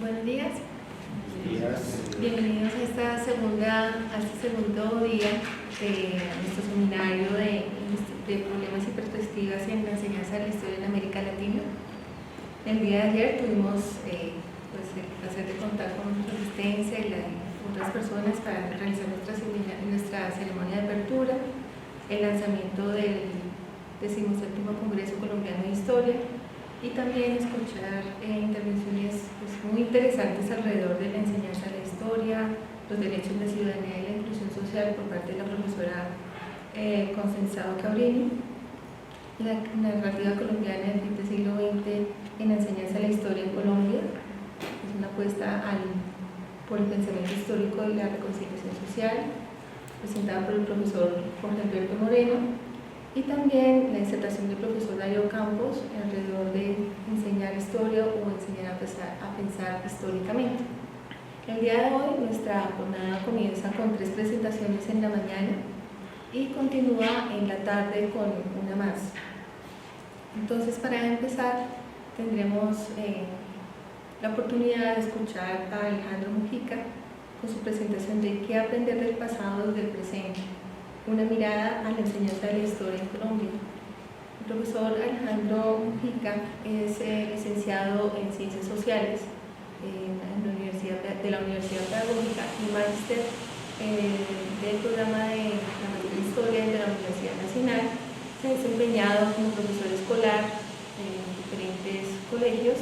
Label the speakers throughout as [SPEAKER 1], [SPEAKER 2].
[SPEAKER 1] Buenos días.
[SPEAKER 2] Días.
[SPEAKER 1] Bienvenidos a este segundo día de nuestro seminario de problemas y perspectivas en la enseñanza de la historia en América Latina. El día de ayer tuvimos el placer de contar con nuestra asistencia y otras personas para realizar nuestra ceremonia de apertura, el lanzamiento del 17º Congreso Colombiano de Historia, y también escuchar intervenciones muy interesantes alrededor de la enseñanza de la historia, los derechos de ciudadanía y la inclusión social por parte de la profesora Constenzado Cabrini, la narrativa colombiana del fin del siglo XX en la enseñanza de la historia en Colombia. Es una apuesta por el pensamiento histórico y la reconciliación social, presentada por el profesor Jorge Alberto Moreno, y también la disertación del profesor Darío Campos alrededor de enseñar historia o enseñar a pensar históricamente. El día de hoy nuestra jornada comienza con 3 presentaciones en la mañana y continúa en la tarde con una más. Entonces, para empezar, tendremos la oportunidad de escuchar a Alejandro Mujica con su presentación de ¿Qué aprender del pasado desde el presente? Una mirada a la enseñanza de la historia en Colombia. El profesor Alejandro Mujica es licenciado en Ciencias Sociales de la Universidad Pedagógica y máster del programa de la maestría en Historia de la Universidad Nacional. Se ha desempeñado como profesor escolar en diferentes colegios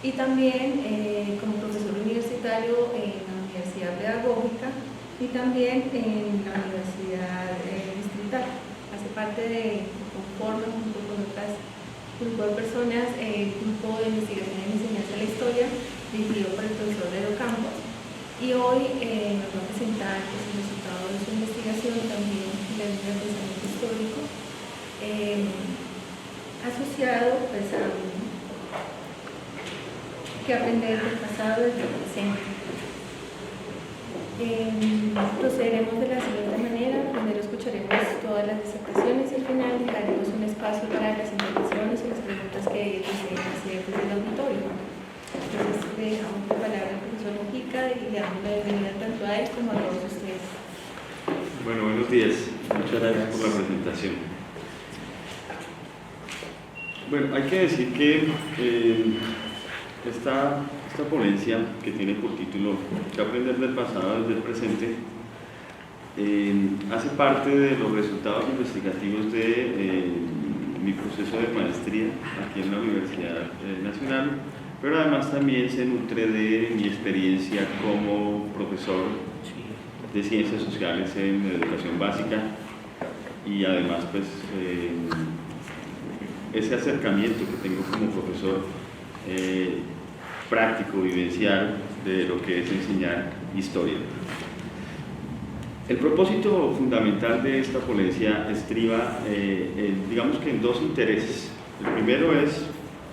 [SPEAKER 1] y también como profesor universitario en la Universidad Pedagógica y también en la Universidad Distrital. Hace parte conforma junto con otras grupo de personas, el grupo de investigación y enseñanza de la historia dirigido por el profesor Darío Campos, y hoy nos va a presentar el resultado de su investigación, también la línea de pensamiento histórico asociado pues, a qué aprender del pasado desde el presente. Procederemos de la siguiente manera. Primero escucharemos todas las disertaciones y al final dejaremos un espacio para las intervenciones y las preguntas que deseen hacer desde el auditorio. Entonces dejamos la palabra al profesor Mujica y le damos la bienvenida tanto a él como a todos ustedes.
[SPEAKER 3] Bueno, buenos días. Muchas gracias por la presentación. Bueno, hay que decir que esta ponencia, que tiene por título ¿Qué aprender del pasado desde el presente?, hace parte de los resultados investigativos de mi proceso de maestría aquí en la Universidad Nacional, pero además también se nutre de mi experiencia como profesor de Ciencias Sociales en Educación Básica y además pues ese acercamiento que tengo como profesor práctico, vivencial de lo que es enseñar historia. El propósito fundamental de esta ponencia estriba, digamos que en 2 intereses. El primero es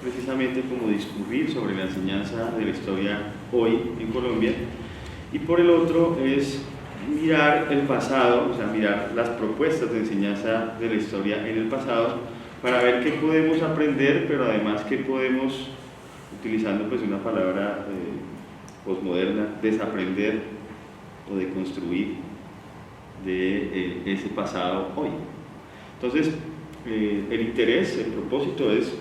[SPEAKER 3] precisamente como discurrir sobre la enseñanza de la historia hoy en Colombia, y por el otro es mirar el pasado, o sea, mirar las propuestas de enseñanza de la historia en el pasado para ver qué podemos aprender, pero además qué podemos, utilizando pues una palabra posmoderna, desaprender o deconstruir de ese pasado hoy. Entonces, el interés, el propósito es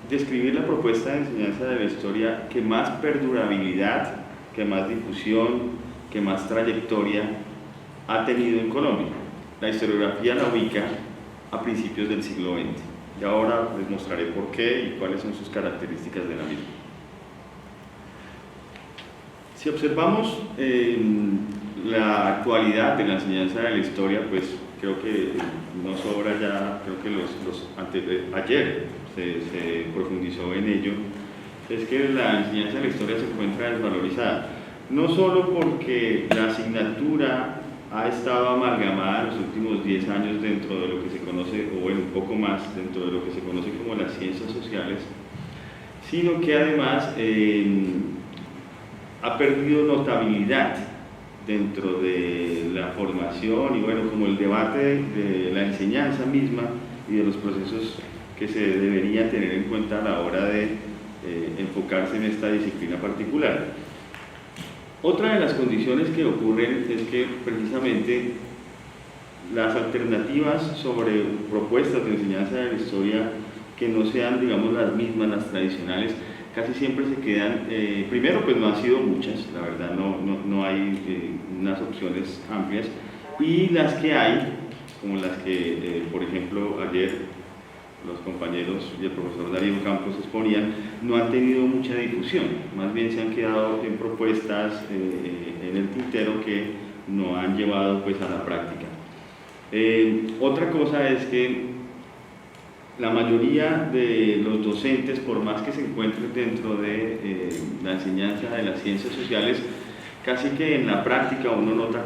[SPEAKER 3] describir la propuesta de enseñanza de la historia que más perdurabilidad, que más difusión, que más trayectoria ha tenido en Colombia. La historiografía la ubica a principios del siglo XX. Y ahora les mostraré por qué y cuáles son sus características de la misma. Si observamos la actualidad de la enseñanza de la historia, pues creo que no sobra ya, creo que ayer se profundizó en ello, es que la enseñanza de la historia se encuentra desvalorizada, no solo porque la asignatura ha estado amalgamada en los últimos 10 años dentro de lo que se conoce, o bueno, un poco más, dentro de lo que se conoce como las ciencias sociales, sino que además ha perdido notabilidad dentro de la formación y bueno, como el debate de la enseñanza misma y de los procesos que se deberían tener en cuenta a la hora de enfocarse en esta disciplina particular. Otra de las condiciones que ocurren es que precisamente las alternativas sobre propuestas de enseñanza de la historia que no sean, digamos, las mismas, las tradicionales, casi siempre se quedan, primero pues no han sido muchas, la verdad no hay unas opciones amplias, y las que hay, como las que por ejemplo ayer los compañeros y el profesor Darío Campos exponían, no han tenido mucha difusión, más bien se han quedado en propuestas en el tintero que no han llevado pues a la práctica. Otra cosa es que la mayoría de los docentes, por más que se encuentren dentro de la enseñanza de las ciencias sociales, casi que en la práctica uno nota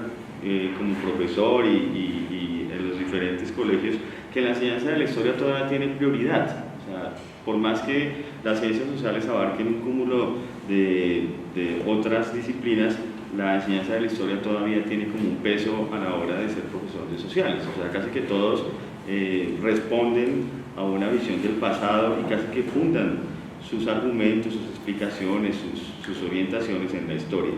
[SPEAKER 3] como profesor y en los diferentes colegios que la enseñanza de la historia todavía tiene prioridad. O sea, por más que las ciencias sociales abarquen un cúmulo de otras disciplinas, la enseñanza de la historia todavía tiene como un peso a la hora de ser profesor de sociales. O sea, casi que todos responden a una visión del pasado y casi que fundan sus argumentos, sus explicaciones, sus orientaciones en la historia.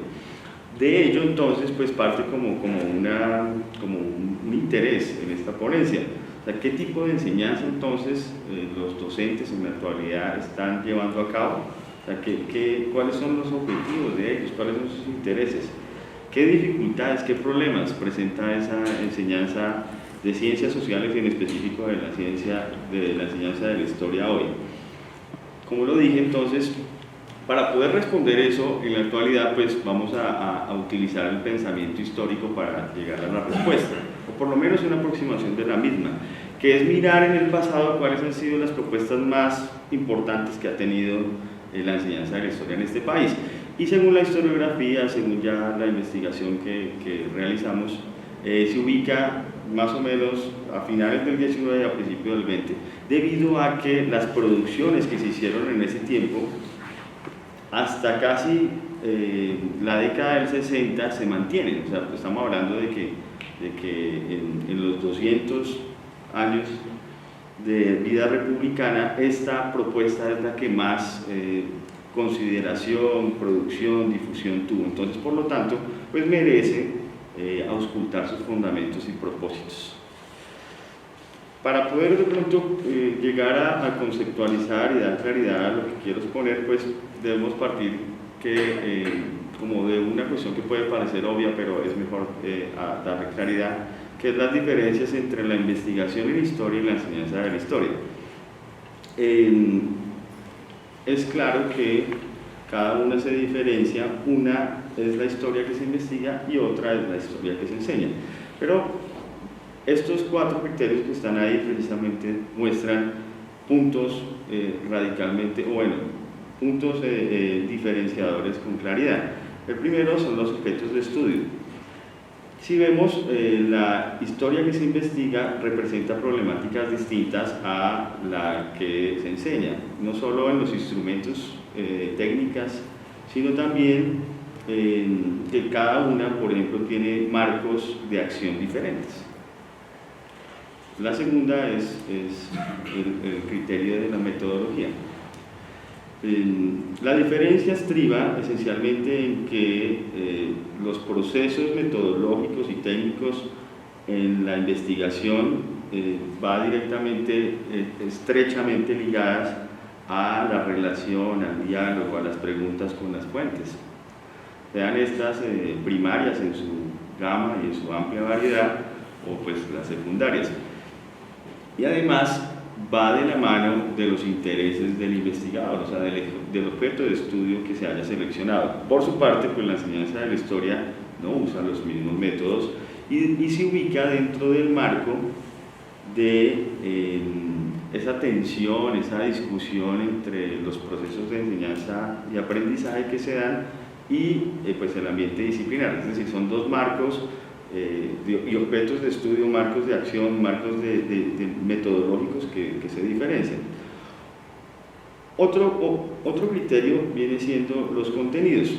[SPEAKER 3] De ello, entonces, pues parte como un interés en esta ponencia. O sea, ¿qué tipo de enseñanza, entonces, los docentes en la actualidad están llevando a cabo? O sea, ¿cuáles son los objetivos de ellos? ¿Cuáles son sus intereses? ¿Qué dificultades, qué problemas presenta esa enseñanza de ciencias sociales y en específico de la enseñanza de la historia hoy? Como lo dije, entonces, para poder responder eso en la actualidad, pues vamos a utilizar el pensamiento histórico para llegar a la respuesta, o por lo menos una aproximación de la misma, que es mirar en el pasado cuáles han sido las propuestas más importantes que ha tenido la enseñanza de la historia en este país. Y según la historiografía, según ya la investigación que realizamos, se ubica más o menos a finales del 19 y a principios del 20, debido a que las producciones que se hicieron en ese tiempo, hasta casi la década del 60 se mantienen. O sea, estamos hablando de que en los 200 años de vida republicana, esta propuesta es la que más consideración, producción, difusión tuvo. Entonces, por lo tanto, pues merece auscultar sus fundamentos y propósitos. Para poder de pronto llegar a conceptualizar y dar claridad a lo que quiero exponer, pues debemos partir como de una cuestión que puede parecer obvia, pero es mejor darle claridad, que es las diferencias entre la investigación en historia y la enseñanza de la historia. Es claro que cada una se diferencia, una es la historia que se investiga y otra es la historia que se enseña. Pero estos cuatro criterios que están ahí precisamente muestran puntos radicalmente, o bueno, puntos diferenciadores con claridad. El primero son los objetos de estudio. Si vemos, la historia que se investiga representa problemáticas distintas a la que se enseña, no solo en los instrumentos técnicas, sino también que cada una, por ejemplo, tiene marcos de acción diferentes. La segunda es el criterio de la metodología. La diferencia estriba esencialmente en que los procesos metodológicos y técnicos en la investigación va directamente, estrechamente ligadas a la relación, al diálogo, a las preguntas con las fuentes. Sean estas primarias en su gama y en su amplia variedad, o pues las secundarias. Y además va de la mano de los intereses del investigador, o sea, del objeto de estudio que se haya seleccionado. Por su parte, pues la enseñanza de la historia no usa los mismos métodos y se ubica dentro del marco de esa tensión, esa discusión entre los procesos de enseñanza y aprendizaje que se dan y pues el ambiente disciplinar. Es decir, son dos marcos y objetos de estudio, marcos de acción, marcos de metodológicos que se diferencian. Otro criterio viene siendo los contenidos.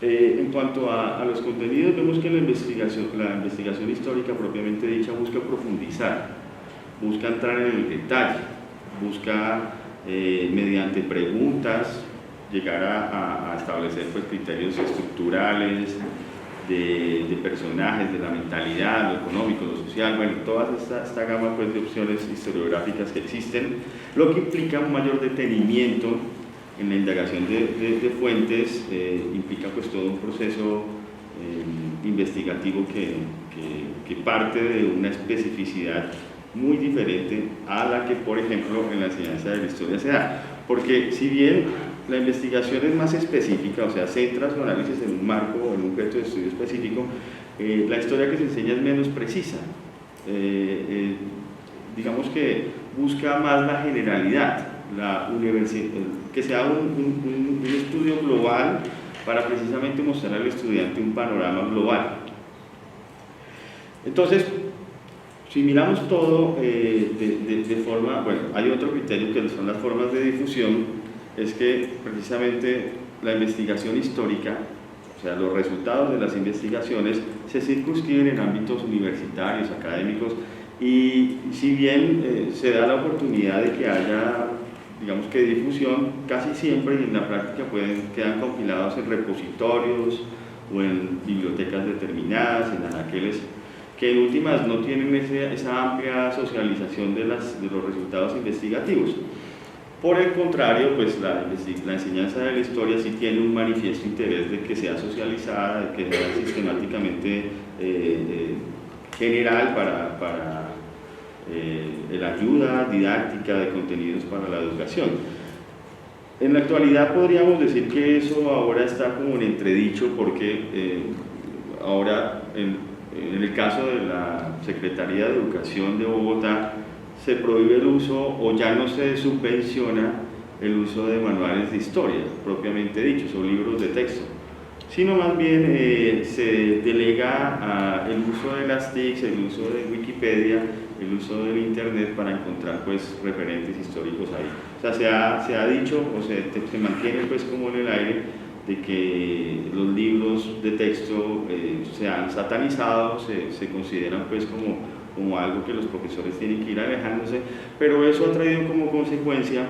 [SPEAKER 3] En cuanto a los contenidos, vemos que la investigación histórica propiamente dicha busca profundizar, busca entrar en el detalle, busca mediante preguntas llegar a establecer pues, criterios estructurales, de personajes, de la mentalidad, lo económico, lo social, bueno, toda esta gama pues, de opciones historiográficas que existen, lo que implica un mayor detenimiento en la indagación de fuentes, implica pues todo un proceso investigativo que parte de una especificidad muy diferente a la que, por ejemplo, en la enseñanza de la historia se da. Porque si bien la investigación es más específica, o sea, centra su análisis en un marco o en un objeto de estudio específico, la historia que se enseña es menos precisa. Digamos que busca más la generalidad, que sea un estudio global para precisamente mostrar al estudiante un panorama global. Entonces, si miramos todo de forma, bueno, hay otro criterio que son las formas de difusión, es que precisamente la investigación histórica, o sea, los resultados de las investigaciones se circunscriben en ámbitos universitarios, académicos, y si bien se da la oportunidad de que haya, digamos que difusión, casi siempre y en la práctica quedan compilados en repositorios o en bibliotecas determinadas, en anaqueles, que en últimas no tienen esa amplia socialización de los resultados investigativos. Por el contrario, pues la enseñanza de la historia sí tiene un manifiesto interés de que sea socializada, de que sea sistemáticamente general para la ayuda didáctica de contenidos para la educación. En la actualidad podríamos decir que eso ahora está como en entredicho porque ahora en el caso de la Secretaría de Educación de Bogotá se prohíbe el uso o ya no se subvenciona el uso de manuales de historia propiamente dichos o libros de texto, sino más bien se delega el uso de las TICs, el uso de Wikipedia, el uso del internet para encontrar pues referentes históricos ahí. O sea, se ha dicho o se mantiene pues como en el aire de que los libros de texto se han satanizado, se consideran pues como algo que los profesores tienen que ir alejándose, pero eso ha traído como consecuencia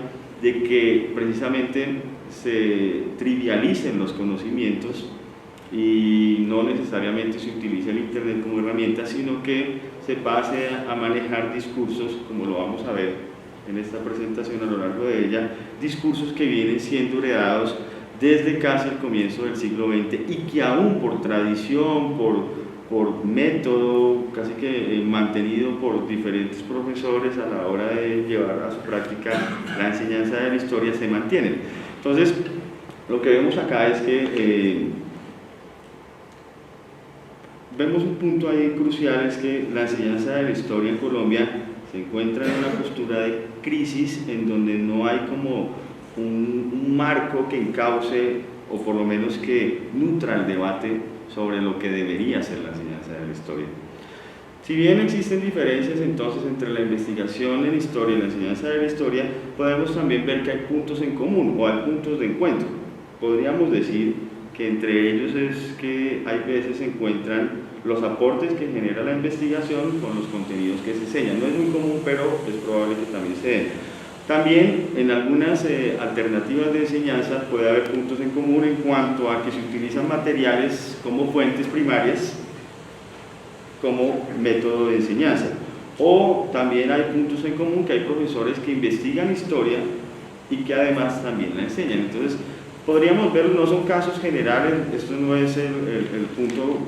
[SPEAKER 3] de que precisamente se trivialicen los conocimientos y no necesariamente se utilice el internet como herramienta, sino que se pase a manejar discursos, como lo vamos a ver en esta presentación a lo largo de ella, discursos que vienen siendo heredados desde casi el comienzo del siglo XX y que aún por tradición, por método, casi que mantenido por diferentes profesores a la hora de llevar a su práctica la enseñanza de la historia, se mantienen. Entonces, lo que vemos acá es que vemos un punto ahí crucial, es que la enseñanza de la historia en Colombia se encuentra en una postura de crisis en donde no hay como un marco que encauce o por lo menos que nutra el debate sobre lo que debería ser la enseñanza de la historia. Si bien existen diferencias entonces entre la investigación en historia y la enseñanza de la historia, podemos también ver que hay puntos en común o hay puntos de encuentro. Podríamos decir que entre ellos es que hay veces se encuentran los aportes que genera la investigación con los contenidos que se enseñan. No es muy común, pero es probable que también se den. También en algunas alternativas de enseñanza puede haber puntos en común en cuanto a que se utilizan materiales como fuentes primarias como método de enseñanza, o también hay puntos en común que hay profesores que investigan historia y que además también la enseñan. Entonces podríamos ver, no son casos generales, esto no es el punto,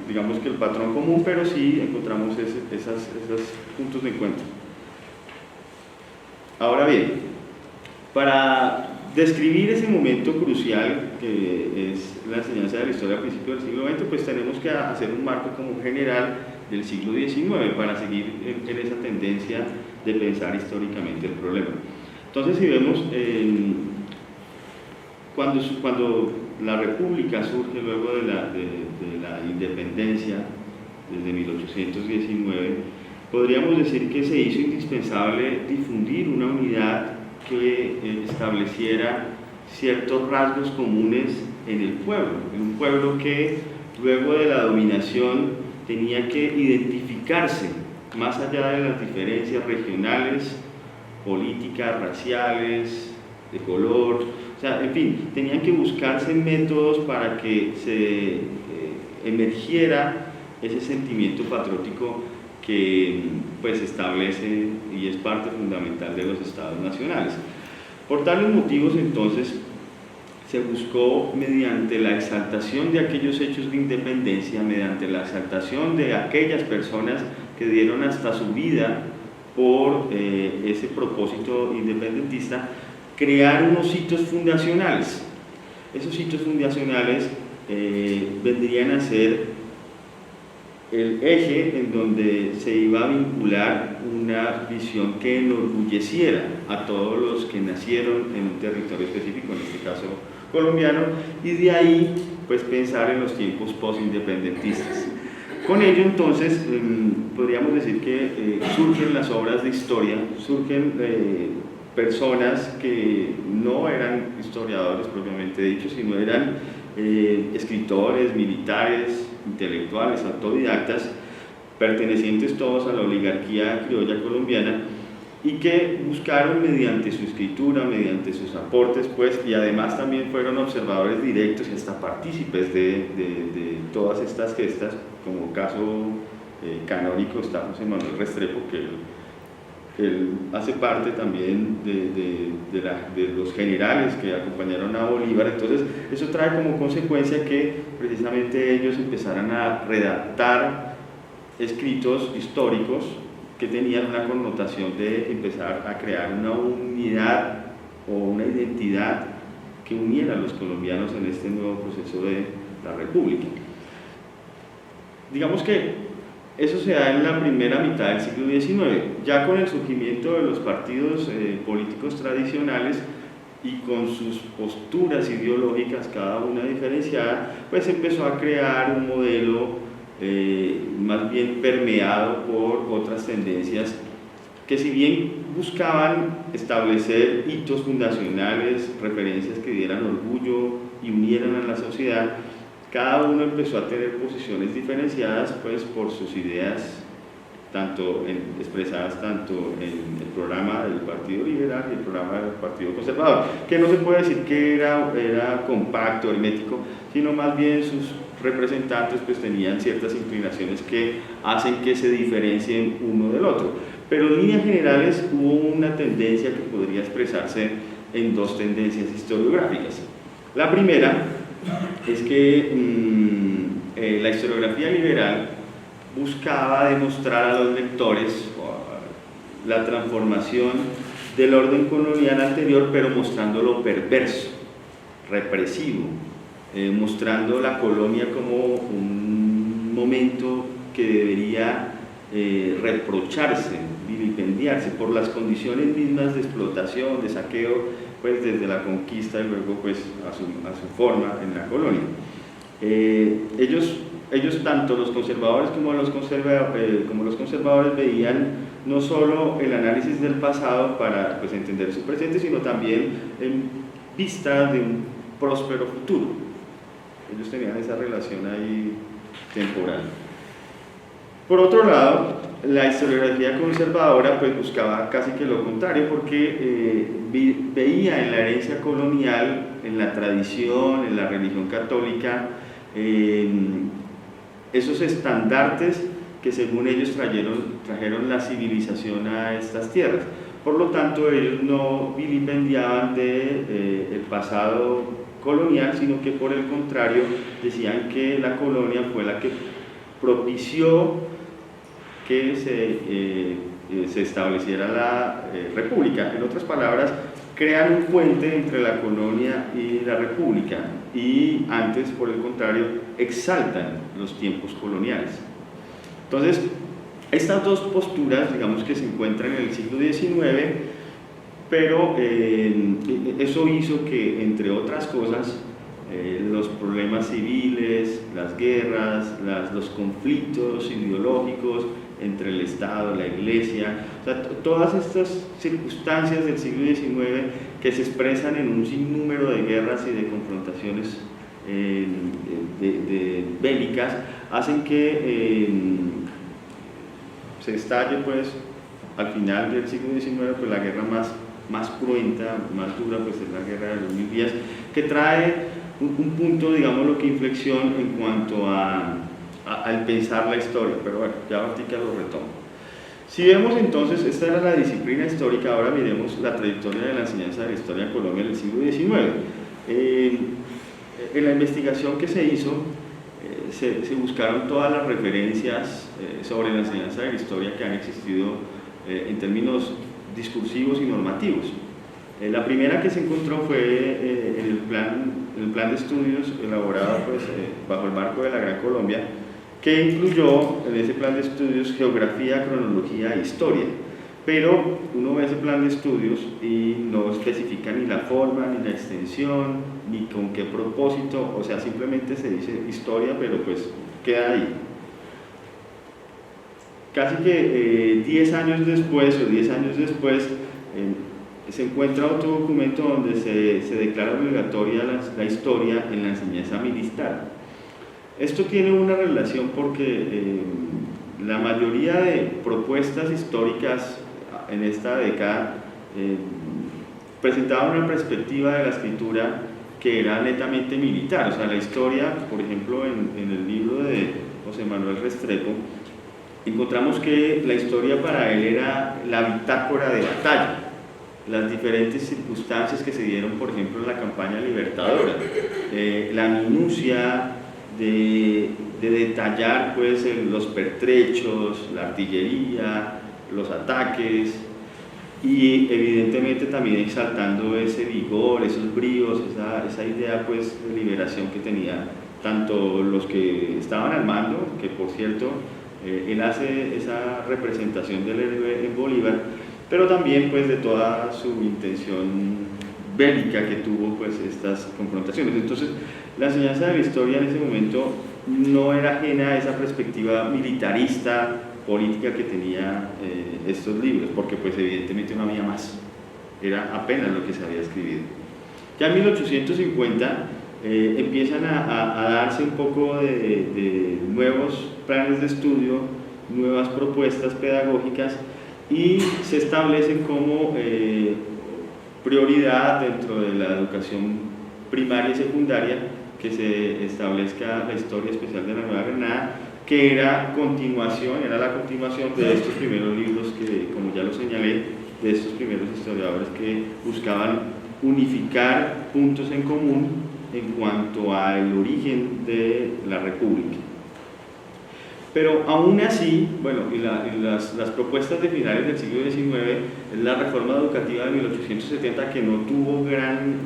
[SPEAKER 3] digamos que el patrón común, pero sí encontramos esos puntos de encuentro. Ahora bien, para describir ese momento crucial que es la enseñanza de la historia al principio del siglo XX, pues tenemos que hacer un marco como general del siglo XIX para seguir en esa tendencia de pensar históricamente el problema. Entonces, si vemos, cuando la República surge luego de la independencia, desde 1819, podríamos decir que se hizo indispensable difundir una unidad que estableciera ciertos rasgos comunes en el pueblo, en un pueblo que luego de la dominación tenía que identificarse más allá de las diferencias regionales, políticas, raciales, de color, o sea, en fin, tenían que buscarse métodos para que se emergiera ese sentimiento patriótico que pues establece y es parte fundamental de los estados nacionales. Por tales motivos, entonces, se buscó mediante la exaltación de aquellos hechos de independencia, mediante la exaltación de aquellas personas que dieron hasta su vida por ese propósito independentista, crear unos hitos fundacionales. Esos hitos fundacionales vendrían a ser el eje en donde se iba a vincular una visión que enorgulleciera a todos los que nacieron en un territorio específico, en este caso colombiano, y de ahí pues pensar en los tiempos postindependentistas. Con ello entonces podríamos decir que surgen las obras de historia, surgen personas que no eran historiadores propiamente dichos, sino eran escritores, militares, intelectuales, autodidactas, pertenecientes todos a la oligarquía criolla colombiana, y que buscaron mediante su escritura, mediante sus aportes, pues, y además también fueron observadores directos y hasta partícipes de todas estas gestas, como caso canónico está José Manuel Restrepo, que él hace parte también de los generales que acompañaron a Bolívar. Entonces eso trae como consecuencia que precisamente ellos empezaran a redactar escritos históricos que tenían una connotación de empezar a crear una unidad o una identidad que uniera a los colombianos en este nuevo proceso de la República. Digamos que eso se da en la primera mitad del siglo XIX. Ya con el surgimiento de los partidos políticos tradicionales y con sus posturas ideológicas, cada una diferenciada, pues empezó a crear un modelo más bien permeado por otras tendencias que, si bien buscaban establecer hitos fundacionales, referencias que dieran orgullo y unieran a la sociedad, cada uno empezó a tener posiciones diferenciadas pues por sus ideas expresadas tanto en el programa del Partido Liberal y el programa del Partido Conservador, que no se puede decir que era compacto, hermético, sino más bien sus representantes pues tenían ciertas inclinaciones que hacen que se diferencien uno del otro. Pero en líneas generales hubo una tendencia que podría expresarse en dos tendencias historiográficas. La primera es que la historiografía liberal buscaba demostrar a los lectores la transformación del orden colonial anterior, pero mostrándolo perverso, represivo, mostrando la colonia como un momento que debería reprocharse, vilipendiarse por las condiciones mismas de explotación, de saqueo, pues desde la conquista y luego pues a su forma en la colonia. Ellos tanto los conservadores como los conservadores veían no solo el análisis del pasado para pues entender su presente, sino también en vista de un próspero futuro. Ellos tenían esa relación ahí temporal. Por otro lado, la historiografía conservadora pues buscaba casi que lo contrario, porque veía en la herencia colonial, en la tradición, en la religión católica, esos estandartes que según ellos trajeron la civilización a estas tierras. Por lo tanto, ellos no vilipendiaban el pasado colonial, sino que por el contrario decían que la colonia fue la que propició que se estableciera la república. En otras palabras, crean un puente entre la colonia y la república, y antes, por el contrario, exaltan los tiempos coloniales. Entonces, estas dos posturas, digamos que se encuentran en el siglo XIX, pero eso hizo que, entre otras cosas, los problemas civiles, las guerras, los conflictos ideológicos entre el Estado, la Iglesia, o sea, todas estas circunstancias del siglo XIX que se expresan en un sinnúmero de guerras y de confrontaciones bélicas, hacen que se estalle pues al final del siglo XIX pues la guerra más más cruenta, más dura, pues es la Guerra de los 1000 días, que trae un punto, digamos, lo que inflexión en cuanto al pensar la historia, pero bueno, ya Batica lo retomo. Si vemos entonces, esta era la disciplina histórica, ahora miremos la trayectoria de la enseñanza de la historia en Colombia en el siglo XIX. En la investigación que se hizo, se buscaron todas las referencias sobre la enseñanza de la historia que han existido en términos discursivos y normativos. La primera que se encontró fue en el plan de estudios elaborado pues, bajo el marco de la Gran Colombia, que incluyó en ese plan de estudios geografía, cronología e historia. Pero uno ve ese plan de estudios y no especifica ni la forma, ni la extensión, ni con qué propósito, o sea, simplemente se dice historia, pero pues queda ahí. Casi que 10 años después, se encuentra otro documento donde se declara obligatoria la historia en la enseñanza militar. Esto tiene una relación porque la mayoría de propuestas históricas en esta década presentaban una perspectiva de la escritura que era netamente militar. O sea, la historia, por ejemplo, en el libro de José Manuel Restrepo, encontramos que la historia para él era la bitácora de batalla, las diferentes circunstancias que se dieron, por ejemplo, en la campaña libertadora, la minucia de detallar pues, los pertrechos, la artillería, los ataques, y evidentemente también exaltando ese vigor, esos bríos, esa idea pues, de liberación que tenía tanto los que estaban al mando, que por cierto él hace esa representación del héroe en Bolívar, pero también pues, de toda su intención bélica que tuvo pues, estas confrontaciones. Entonces la enseñanza de la historia en ese momento no era ajena a esa perspectiva militarista, política que tenía estos libros, porque pues evidentemente no había más, era apenas lo que se había escrito. Ya en 1850 empiezan a darse un poco de nuevos planes de estudio, nuevas propuestas pedagógicas, y se establecen como prioridad dentro de la educación primaria y secundaria que se establezca la historia especial de la Nueva Granada, que era la continuación de estos primeros libros que, como ya lo señalé, de estos primeros historiadores que buscaban unificar puntos en común en cuanto al origen de la República. Pero aún así, bueno, y las propuestas de finales del siglo XIX, la reforma educativa de 1870, que no tuvo gran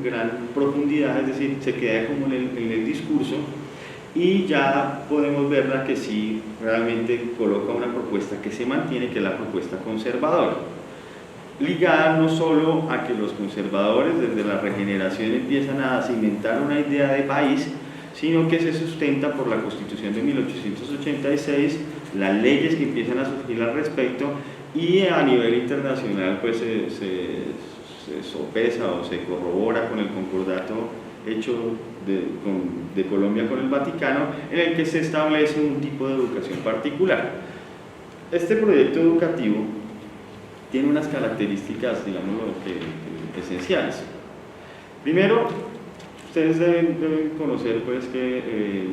[SPEAKER 3] profundidad, es decir, se queda como en el discurso, y ya podemos verla que sí realmente coloca una propuesta que se mantiene, que es la propuesta conservadora, ligada no solo a que los conservadores desde la regeneración empiezan a cimentar una idea de país, sino que se sustenta por la Constitución de 1886, las leyes que empiezan a surgir al respecto, y a nivel internacional pues se sopesa o se corrobora con el concordato hecho de Colombia con el Vaticano, en el que se establece un tipo de educación particular. Este proyecto educativo tiene unas características, digamos, esenciales. Primero, ustedes deben conocer pues, que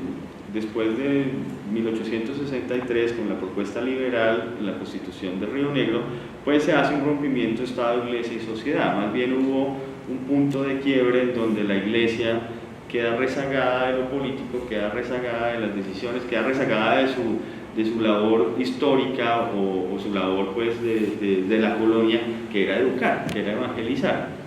[SPEAKER 3] después de 1863, con la propuesta liberal en la Constitución de Río Negro, pues se hace un rompimiento Estado, Iglesia y sociedad. Más bien hubo un punto de quiebre en donde la Iglesia queda rezagada de lo político, queda rezagada de las decisiones, queda rezagada de su labor histórica o su labor pues, de la colonia, que era educar, que era evangelizar.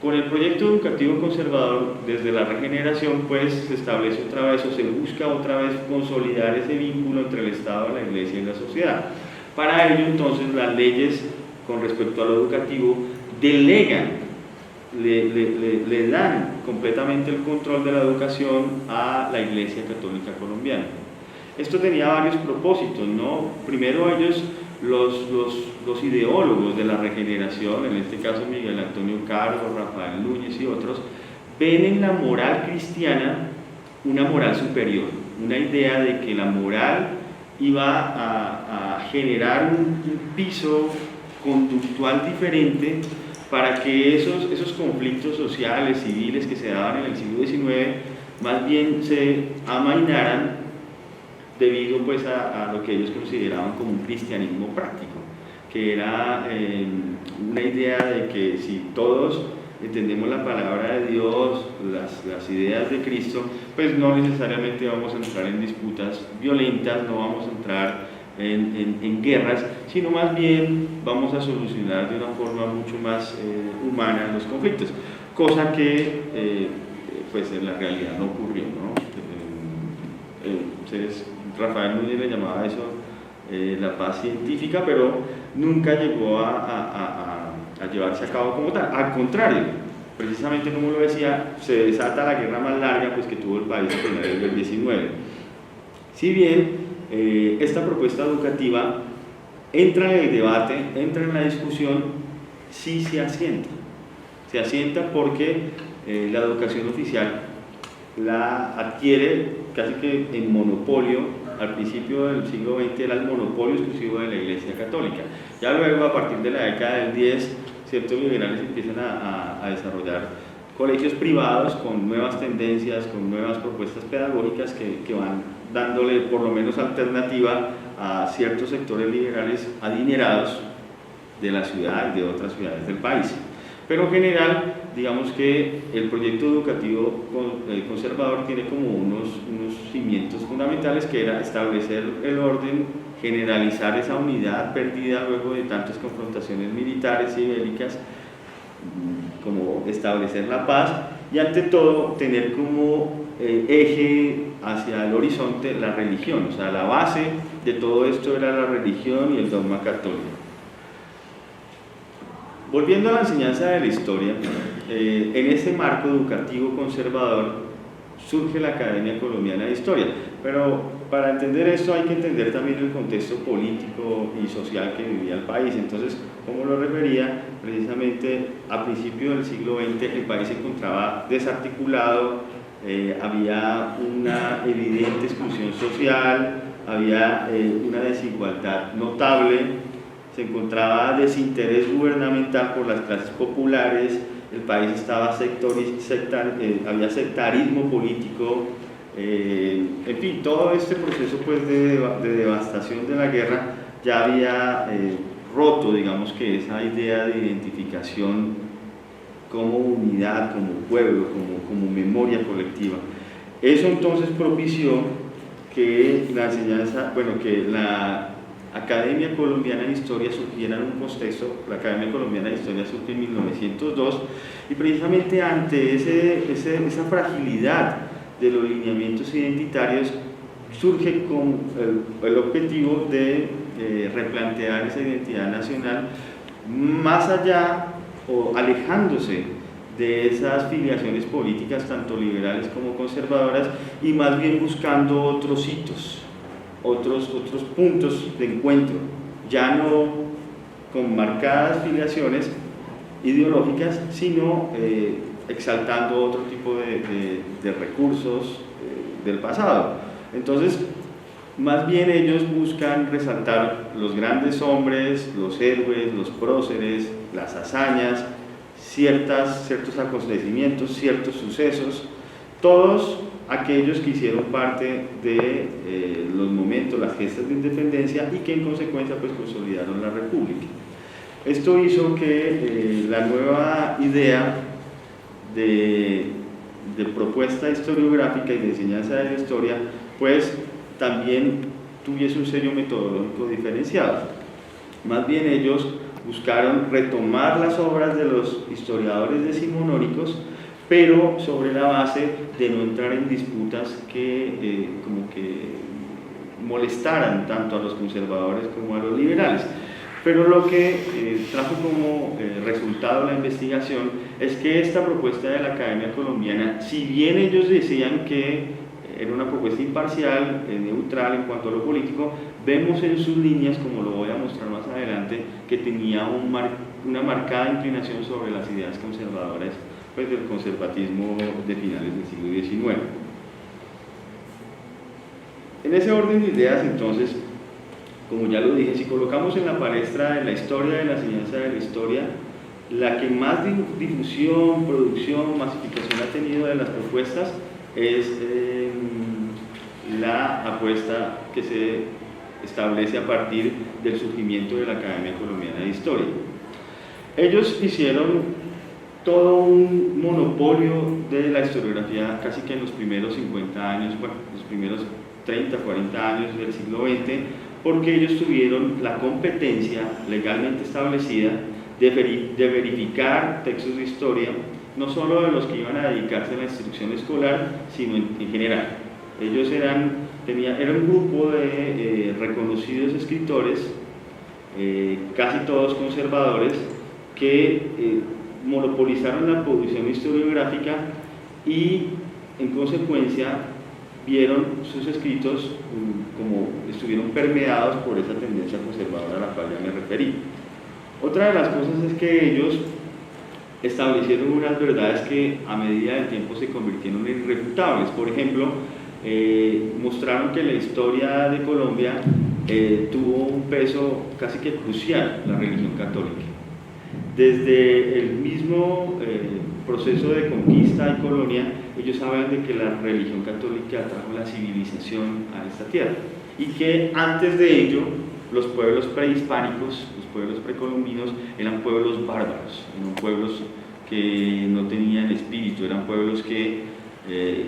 [SPEAKER 3] Con el proyecto educativo conservador, desde la regeneración, pues se establece otra vez o se busca otra vez consolidar ese vínculo entre el Estado, la Iglesia y la sociedad. Para ello, entonces, las leyes con respecto a lo educativo delegan, le dan completamente el control de la educación a la Iglesia Católica Colombiana. Esto tenía varios propósitos, ¿no? Primero ellos, los ideólogos de la regeneración, en este caso Miguel Antonio Caro, Rafael Núñez y otros, ven en la moral cristiana una moral superior, una idea de que la moral iba a generar un piso conductual diferente para que esos conflictos sociales, civiles que se daban en el siglo XIX, más bien se amainaran debido pues a lo que ellos consideraban como un cristianismo práctico, que era una idea de que si todos entendemos la palabra de Dios, las ideas de Cristo, pues no necesariamente vamos a entrar en disputas violentas, no vamos a entrar en guerras, sino más bien vamos a solucionar de una forma mucho más humana los conflictos, cosa que pues en la realidad no ocurrió, ¿no? Entonces, Rafael Núñez le llamaba eso la paz científica, pero nunca llegó a llevarse a cabo como tal. Al contrario, precisamente como lo decía, se desata la guerra más larga pues, que tuvo el país a finales del XIX. Si bien esta propuesta educativa entra en el debate, entra en la discusión, sí se asienta. Se asienta porque la educación oficial la adquiere casi que en monopolio. Al principio del siglo XX era el monopolio exclusivo de la Iglesia Católica. Ya luego, a partir de la década del 10, ciertos liberales empiezan a desarrollar colegios privados con nuevas tendencias, con nuevas propuestas pedagógicas que van dándole por lo menos alternativa a ciertos sectores liberales adinerados de la ciudad y de otras ciudades del país. Pero en general, digamos que el proyecto educativo conservador tiene como unos cimientos fundamentales, que era establecer el orden, generalizar esa unidad perdida luego de tantas confrontaciones militares y bélicas, como establecer la paz y ante todo tener como eje hacia el horizonte la religión, o sea, la base de todo esto era la religión y el dogma católico. Volviendo a la enseñanza de la historia, en ese marco educativo conservador surge la Academia Colombiana de Historia, pero para entender esto hay que entender también el contexto político y social que vivía el país. Entonces, como lo refería, precisamente a principios del siglo XX el país se encontraba desarticulado, había una evidente exclusión social, había una desigualdad notable, se encontraba desinterés gubernamental por las clases populares, el país estaba había sectarismo político, en fin, todo este proceso pues, de devastación de la guerra ya había roto, digamos que esa idea de identificación como unidad, como pueblo, como memoria colectiva. Eso entonces propició que la enseñanza, bueno, que la Academia Colombiana de Historia surgiera en un contexto. La Academia Colombiana de Historia surge en 1902 y precisamente ante esa fragilidad de los lineamientos identitarios surge con el objetivo de replantear esa identidad nacional más allá o alejándose de esas filiaciones políticas tanto liberales como conservadoras y más bien buscando otros hitos, otros puntos de encuentro, ya no con marcadas filiaciones ideológicas, sino exaltando otro tipo de recursos del pasado. Entonces, más bien ellos buscan resaltar los grandes hombres, los héroes, los próceres, las hazañas, ciertos acontecimientos, ciertos sucesos, todos aquellos que hicieron parte de los momentos, las gestas de independencia y que en consecuencia pues consolidaron la República. Esto hizo que la nueva idea de propuesta historiográfica y de enseñanza de la historia pues también tuviese un sello metodológico diferenciado. Más bien ellos buscaron retomar las obras de los historiadores decimonónicos, pero sobre la base de no entrar en disputas que como que molestaran tanto a los conservadores como a los liberales. Pero lo que trajo como resultado la investigación es que esta propuesta de la Academia Colombiana, si bien ellos decían que era una propuesta imparcial, neutral en cuanto a lo político, vemos en sus líneas, como lo voy a mostrar más adelante, que tenía una marcada inclinación sobre las ideas conservadoras pues, del conservatismo de finales del siglo XIX. En ese orden de ideas, entonces, como ya lo dije, si colocamos en la palestra de la historia, de la enseñanza de la historia, la que más difusión, producción, masificación ha tenido de las propuestas es la apuesta que se establece a partir del surgimiento de la Academia Colombiana de Historia. Ellos hicieron todo un monopolio de la historiografía casi que en los primeros 50 años, bueno, los primeros 30, 40 años del siglo XX, porque ellos tuvieron la competencia legalmente establecida de verificar textos de historia, no solo de los que iban a dedicarse a la instrucción escolar, sino en general. Ellos eran un grupo de reconocidos escritores, casi todos conservadores, que monopolizaron la producción historiográfica y en consecuencia vieron sus escritos como estuvieron permeados por esa tendencia conservadora a la cual ya me referí. Otra de las cosas es que ellos establecieron unas verdades que a medida del tiempo se convirtieron en irrefutables. Por ejemplo, mostraron que la historia de Colombia tuvo un peso casi que crucial, la religión católica. Desde el mismo proceso de conquista y colonia, ellos hablan de que la religión católica trajo la civilización a esta tierra y que antes de ello los pueblos prehispánicos, los pueblos precolombinos eran pueblos bárbaros, eran pueblos que no tenían espíritu, eran pueblos que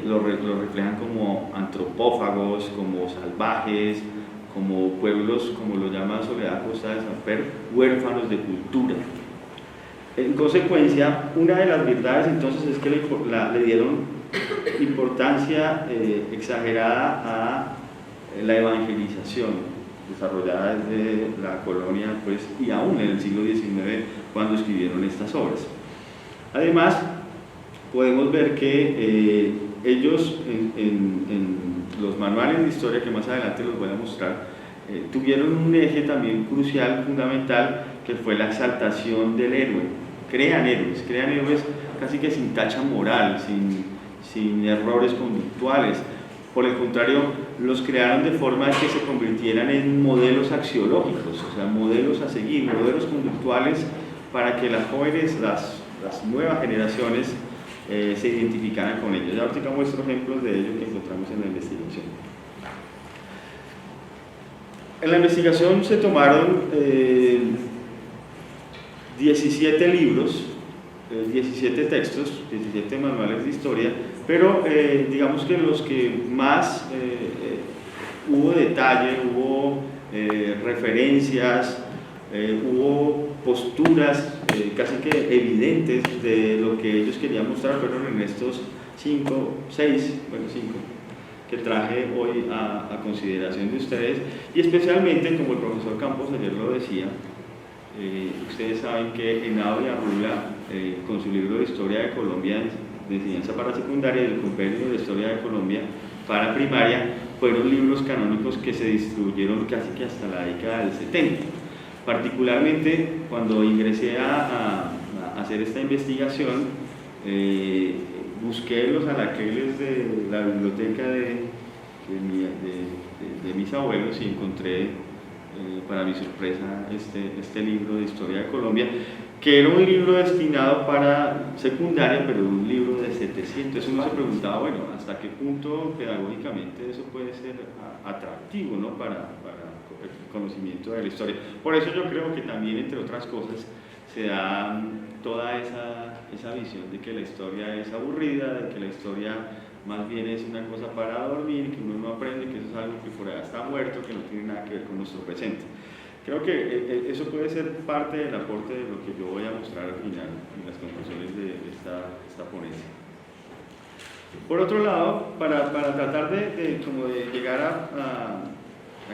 [SPEAKER 3] lo reflejan como antropófagos, como salvajes, como pueblos, como lo llama Soledad Costa de Samper, huérfanos de cultura. En consecuencia, una de las verdades entonces es que le dieron importancia exagerada a la evangelización desarrollada desde la colonia, pues, y aún en el siglo XIX cuando escribieron estas obras. Además, podemos ver que ellos en los manuales de historia, que más adelante los voy a mostrar, tuvieron un eje también crucial, fundamental, que fue la exaltación del héroe. Crean héroes casi que sin tacha moral, sin errores conductuales. Por el contrario, los crearon de forma que se convirtieran en modelos axiológicos, o sea, modelos a seguir, modelos conductuales para que las jóvenes, las nuevas generaciones se identificaran con ellos. Ya ahorita muestro ejemplos de ello que encontramos en la investigación. En la investigación se tomaron 17 libros, 17 textos, 17 manuales de historia, pero digamos que los que más hubo detalle, hubo referencias, hubo posturas casi que evidentes de lo que ellos querían mostrar, fueron en estos 5 que traje hoy a consideración de ustedes, y especialmente, como el profesor Campos ayer lo decía, ustedes saben que Henao y Arrula, con su libro de Historia de Colombia de enseñanza para secundaria y el compendio de Historia de Colombia para primaria, fueron libros canónicos que se distribuyeron casi que hasta la década del 70. Particularmente cuando ingresé a hacer esta investigación, busqué los anaqueles de la biblioteca de mis abuelos y encontré, para mi sorpresa, este libro de Historia de Colombia, que era un libro destinado para secundaria, pero un libro de 700. Uno se preguntaba, bueno, ¿hasta qué punto pedagógicamente eso puede ser atractivo, ¿no? para el conocimiento de la historia? Por eso yo creo que también, entre otras cosas, se da toda esa visión de que la historia es aburrida, de que la historia más bien es una cosa para dormir, que uno no aprende, que eso es algo que por allá está muerto, que no tiene nada que ver con nuestro presente. Creo que eso puede ser parte del aporte de lo que yo voy a mostrar al final en las conclusiones de esta ponencia. Por otro lado, para tratar de llegar a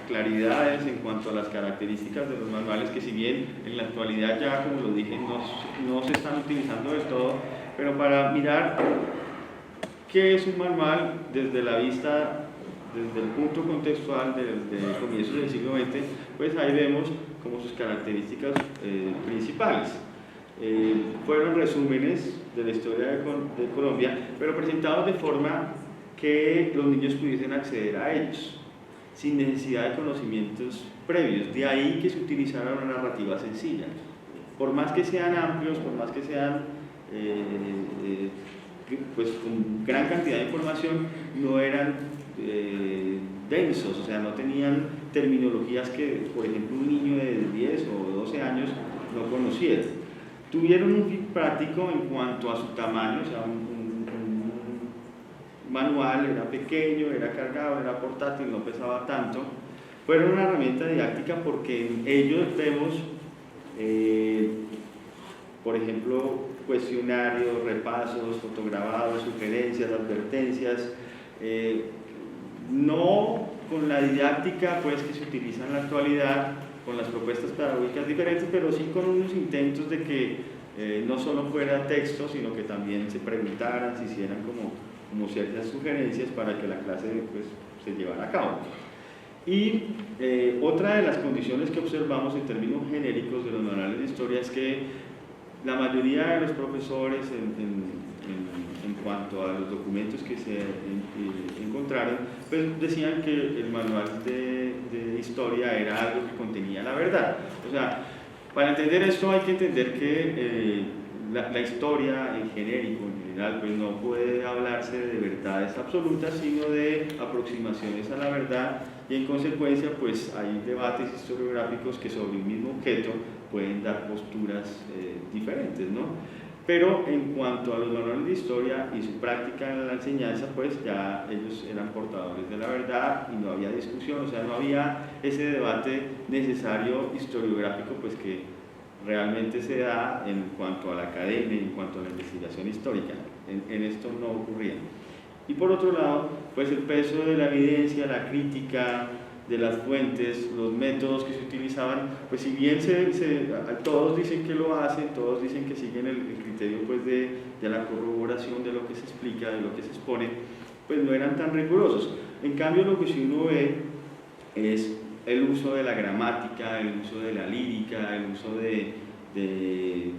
[SPEAKER 3] claridades en cuanto a las características de los manuales, que si bien en la actualidad ya, como lo dije, no se están utilizando del todo, pero para mirar qué es un manual desde la vista, desde el punto contextual de comienzos del siglo XX, pues ahí vemos como sus características principales. Fueron resúmenes de la historia de Colombia, pero presentados de forma que los niños pudiesen acceder a ellos, sin necesidad de conocimientos previos. De ahí que se utilizara una narrativa sencilla. por más que sean amplios, por más que sean pues con gran cantidad de información, no eran densos, o sea, no tenían terminologías que, por ejemplo, un niño de 10 o 12 años no conociera. Tuvieron un fit práctico en cuanto a su tamaño, o sea, un manual, era pequeño, era cargado, era portátil, no pesaba tanto. Fueron una herramienta didáctica porque en ellos vemos, por ejemplo, cuestionarios, repasos, fotograbados, sugerencias, advertencias, no con la didáctica pues, que se utiliza en la actualidad, con las propuestas pedagógicas diferentes, pero sí con unos intentos de que no solo fuera texto, sino que también se preguntaran, se hicieran como ciertas sugerencias para que la clase pues, se llevara a cabo. Y otra de las condiciones que observamos en términos genéricos de los manuales de historia es que la mayoría de los profesores en cuanto a los documentos que se encontraron, pues decían que el manual de historia era algo que contenía la verdad. O sea, para entender esto hay que entender que la historia en genérico, en general, pues no puede hablarse de verdades absolutas, sino de aproximaciones a la verdad, y en consecuencia pues hay debates historiográficos que sobre un mismo objeto pueden dar posturas diferentes, ¿no? Pero en cuanto a los manuales de historia y su práctica en la enseñanza, pues ya ellos eran portadores de la verdad y no había discusión, o sea, no había ese debate necesario historiográfico pues que realmente se da en cuanto a la academia, en cuanto a la investigación histórica. En esto no ocurría. Y por otro lado, pues el peso de la evidencia, la crítica de las fuentes, los métodos que se utilizaban, pues si bien todos dicen que lo hacen, todos dicen que siguen el criterio pues de la corroboración de lo que se explica, de lo que se expone, pues no eran tan rigurosos. En cambio, lo que sí uno ve es el uso de la gramática, el uso de la lírica, el uso de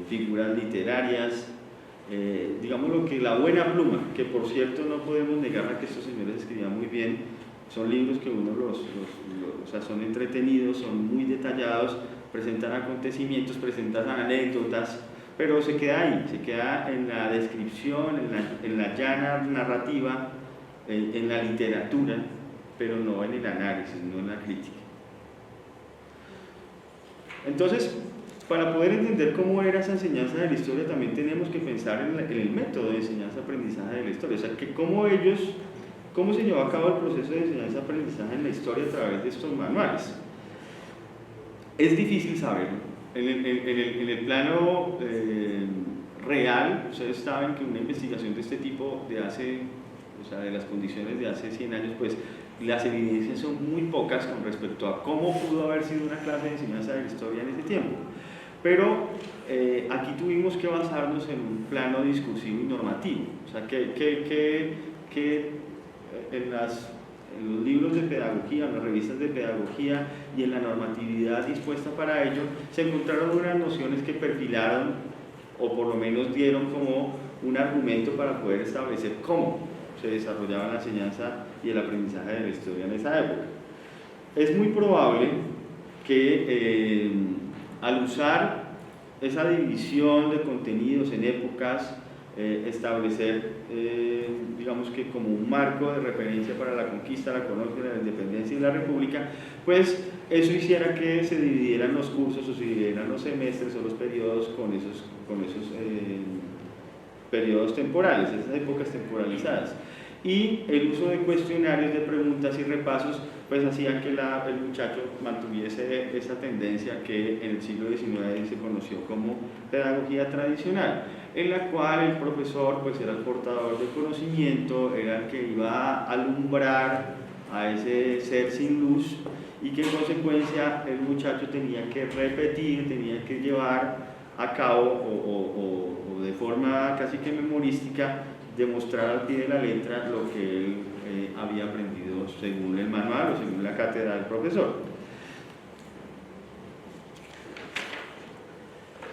[SPEAKER 3] figuras literarias, digamos lo que la buena pluma, que por cierto no podemos negar a que estos señores escribían muy bien. Son libros que uno o sea, son entretenidos, son muy detallados, presentan acontecimientos, presentan anécdotas, pero se queda ahí, se queda en la descripción, en la llana narrativa, en la literatura, pero no en el análisis, no en la crítica. Entonces, para poder entender cómo era esa enseñanza de la historia, también tenemos que pensar en el método de enseñanza-aprendizaje de la historia, o sea, que cómo se llevó a cabo el proceso de enseñanza-aprendizaje en la historia a través de estos manuales. Es difícil saberlo. En el plano real, ustedes saben que una investigación de este tipo de las condiciones de hace 100 años, pues las evidencias son muy pocas con respecto a cómo pudo haber sido una clase de enseñanza de la historia en ese tiempo. Pero aquí tuvimos que basarnos en un plano discursivo y normativo. O sea, en los libros de pedagogía, en las revistas de pedagogía y en la normatividad dispuesta para ello, se encontraron unas nociones que perfilaron o por lo menos dieron como un argumento para poder establecer cómo se desarrollaba la enseñanza y el aprendizaje de la historia en esa época. Es muy probable que al usar esa división de contenidos en épocas, establecer, digamos que como un marco de referencia para la conquista, la colonia, la independencia y la república, pues eso hiciera que se dividieran los cursos o se dividieran los semestres o los periodos con esos periodos temporales, esas épocas temporalizadas. Y el uso de cuestionarios, de preguntas y repasos, pues hacía que el muchacho mantuviese esa tendencia que en el siglo XIX se conoció como pedagogía tradicional, en la cual el profesor pues era el portador del conocimiento, era el que iba a alumbrar a ese ser sin luz y que en consecuencia el muchacho tenía que repetir, tenía que llevar a cabo o de forma casi que memorística demostrar al pie de la letra lo que él había aprendido según el manual o según la cátedra del profesor.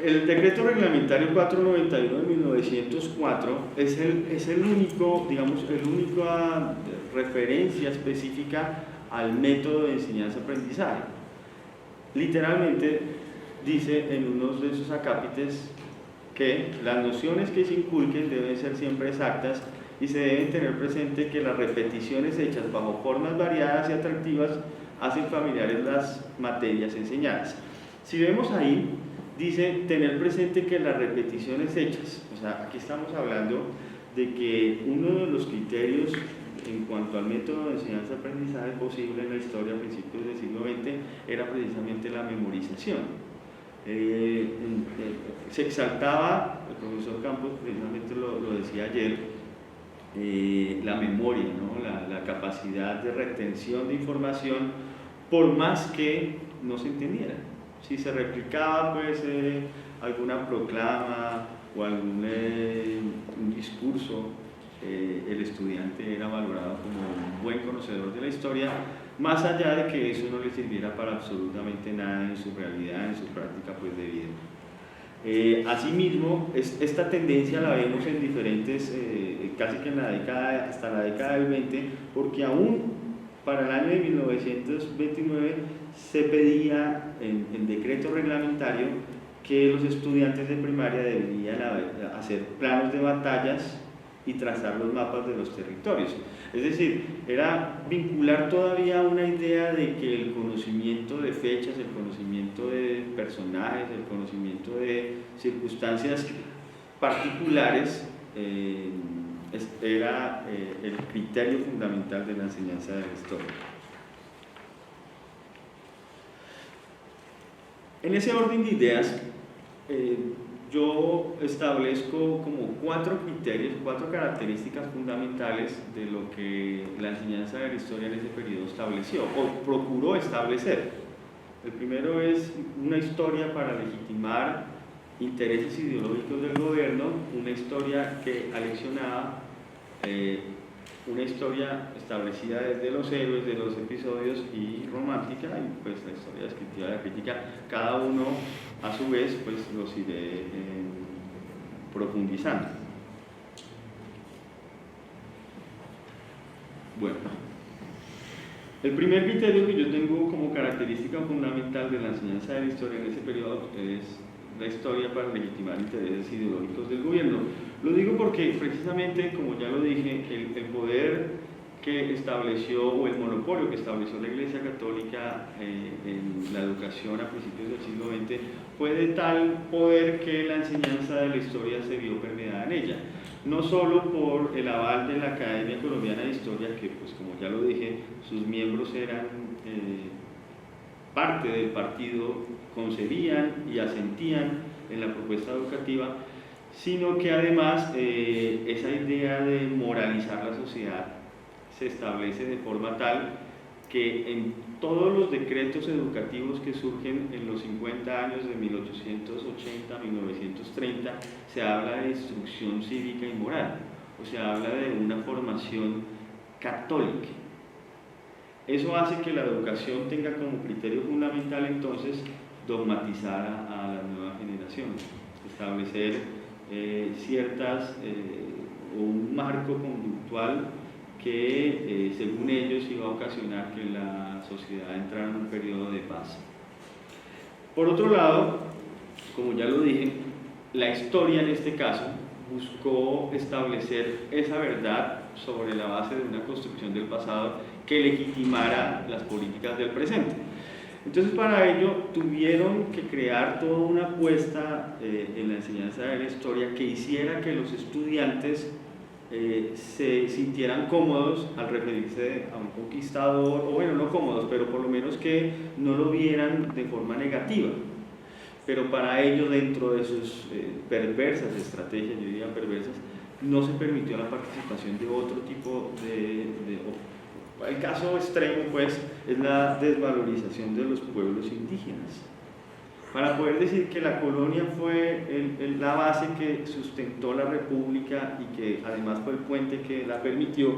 [SPEAKER 3] El decreto reglamentario 491 de 1904 es el único, digamos, la única referencia específica al método de enseñanza-aprendizaje. Literalmente dice en uno de sus acápites que las nociones que se inculquen deben ser siempre exactas y se deben tener presente que las repeticiones hechas bajo formas variadas y atractivas hacen familiares las materias enseñadas. Si vemos ahí, dice tener presente que las repeticiones hechas, o sea, aquí estamos hablando de que uno de los criterios en cuanto al método de enseñanza-aprendizaje posible en la historia a principios del siglo XX era precisamente la memorización. Se exaltaba, el profesor Campos precisamente lo decía ayer, la memoria, ¿no? la capacidad de retención de información, por más que no se entendiera. Si se replicaba pues, alguna proclama o algún un discurso, el estudiante era valorado como un buen conocedor de la historia, más allá de que eso no le sirviera para absolutamente nada en su realidad, en su práctica pues, de vida. Asimismo, esta tendencia la vemos en diferentes, casi que en la década, hasta la década del 20, porque aún para el año de 1929 se pedía en decreto reglamentario que los estudiantes de primaria deberían hacer planos de batallas y trazar los mapas de los territorios. Es decir, era vincular todavía una idea de que el conocimiento de fechas, el conocimiento de personajes, el conocimiento de circunstancias particulares era el criterio fundamental de la enseñanza de la historia. En ese orden de ideas, yo establezco como 4 criterios, 4 características fundamentales de lo que la enseñanza de la historia en ese periodo estableció o procuró establecer. El primero es una historia para legitimar intereses ideológicos del gobierno, una historia que aleccionaba, una historia establecida desde los héroes, de los episodios y romántica, y pues la historia descriptiva de la crítica, cada uno a su vez pues los iré profundizando. Bueno, el primer criterio que yo tengo como característica fundamental de la enseñanza de la historia en ese periodo es la historia para legitimar intereses ideológicos del gobierno. Lo digo porque precisamente, como ya lo dije, el poder que estableció, o el monopolio que estableció la Iglesia Católica en la educación a principios del siglo XX fue de tal poder que la enseñanza de la historia se vio permeada en ella. No solo por el aval de la Academia Colombiana de Historia, que pues como ya lo dije, sus miembros eran parte del partido, concebían y asentían en la propuesta educativa, sino que además esa idea de moralizar la sociedad se establece de forma tal que en todos los decretos educativos que surgen en los 50 años de 1880 a 1930 se habla de instrucción cívica y moral, o sea, habla de una formación católica. Eso hace que la educación tenga como criterio fundamental entonces dogmatizar a las nuevas generaciones, establecer un marco conductual que según ellos iba a ocasionar que la sociedad entrara en un periodo de paz. Por otro lado, como ya lo dije, la historia en este caso buscó establecer esa verdad sobre la base de una construcción del pasado que legitimara las políticas del presente. Entonces, para ello tuvieron que crear toda una apuesta en la enseñanza de la historia que hiciera que los estudiantes se sintieran cómodos al referirse a un conquistador, o bueno, no cómodos, pero por lo menos que no lo vieran de forma negativa. Pero para ello, dentro de sus perversas estrategias, yo diría perversas, no se permitió la participación de otro tipo el caso extremo, pues, es la desvalorización de los pueblos indígenas. Para poder decir que la colonia fue la base que sustentó la república y que además fue el puente que la permitió,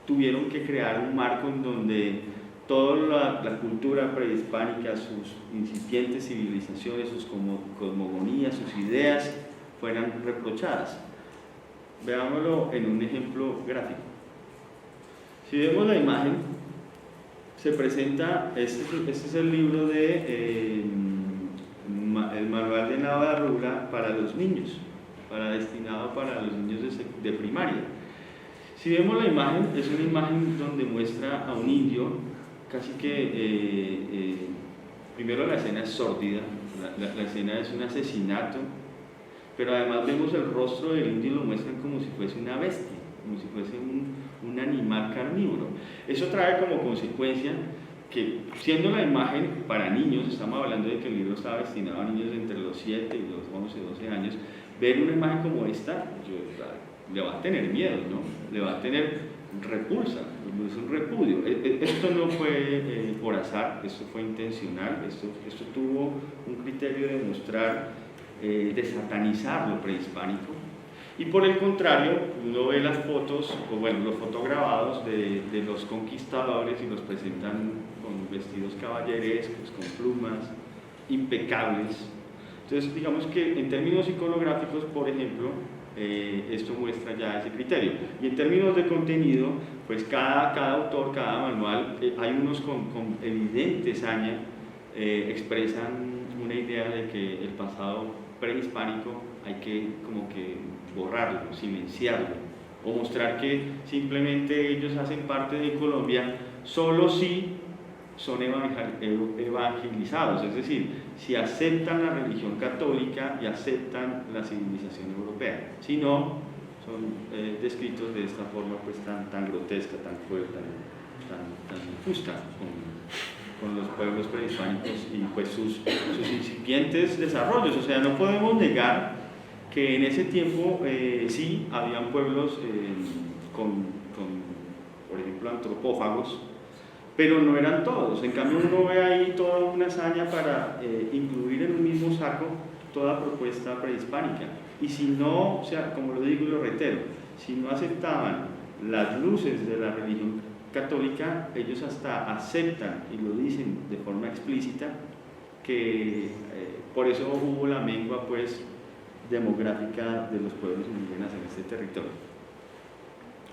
[SPEAKER 3] tuvieron que crear un marco en donde toda la cultura prehispánica, sus incipientes civilizaciones, sus cosmogonías, sus ideas fueran reprochadas. Veámoslo en un ejemplo gráfico. Si vemos la imagen, se presenta, este es el libro de el manual de Navarrula para los niños, destinado para los niños de primaria. Si vemos la imagen, es una imagen donde muestra a un indio, casi que, primero la escena es sórdida, la escena es un asesinato, pero además vemos el rostro del indio y lo muestran como si fuese una bestia, como si fuese un animal carnívoro. Eso trae como consecuencia que, siendo la imagen para niños, estamos hablando de que el libro estaba destinado a niños entre los 7 y los 11, 12 años, ver una imagen como esta, le va a tener miedo, ¿no? Le va a tener repulsa, es un repudio. Esto no fue por azar, esto fue intencional, esto tuvo un criterio de mostrar, de satanizar lo prehispánico. Y por el contrario, uno ve las fotos, o bueno, los fotograbados de los conquistadores y los presentan con vestidos caballerescos, con plumas, impecables. Entonces, digamos que en términos iconográficos, por ejemplo, esto muestra ya ese criterio. Y en términos de contenido, pues cada autor, cada manual, hay unos con evidente saña, expresan una idea de que el pasado prehispánico hay que como que borrarlo, silenciarlo, o mostrar que simplemente ellos hacen parte de Colombia solo si son evangelizados, es decir, si aceptan la religión católica y aceptan la civilización europea. Si no, son descritos de esta forma pues tan grotesca, tan cruel, tan injusta con los pueblos prehispánicos y pues sus incipientes desarrollos. O sea, no podemos negar que en ese tiempo sí habían pueblos por ejemplo, antropófagos, pero no eran todos. En cambio, uno ve ahí toda una hazaña para incluir en un mismo saco toda propuesta prehispánica. Y si no, o sea, como lo digo y lo reitero, si no aceptaban las luces de la religión católica, ellos hasta aceptan, y lo dicen de forma explícita, que por eso hubo la mengua pues demográfica de los pueblos indígenas en este territorio.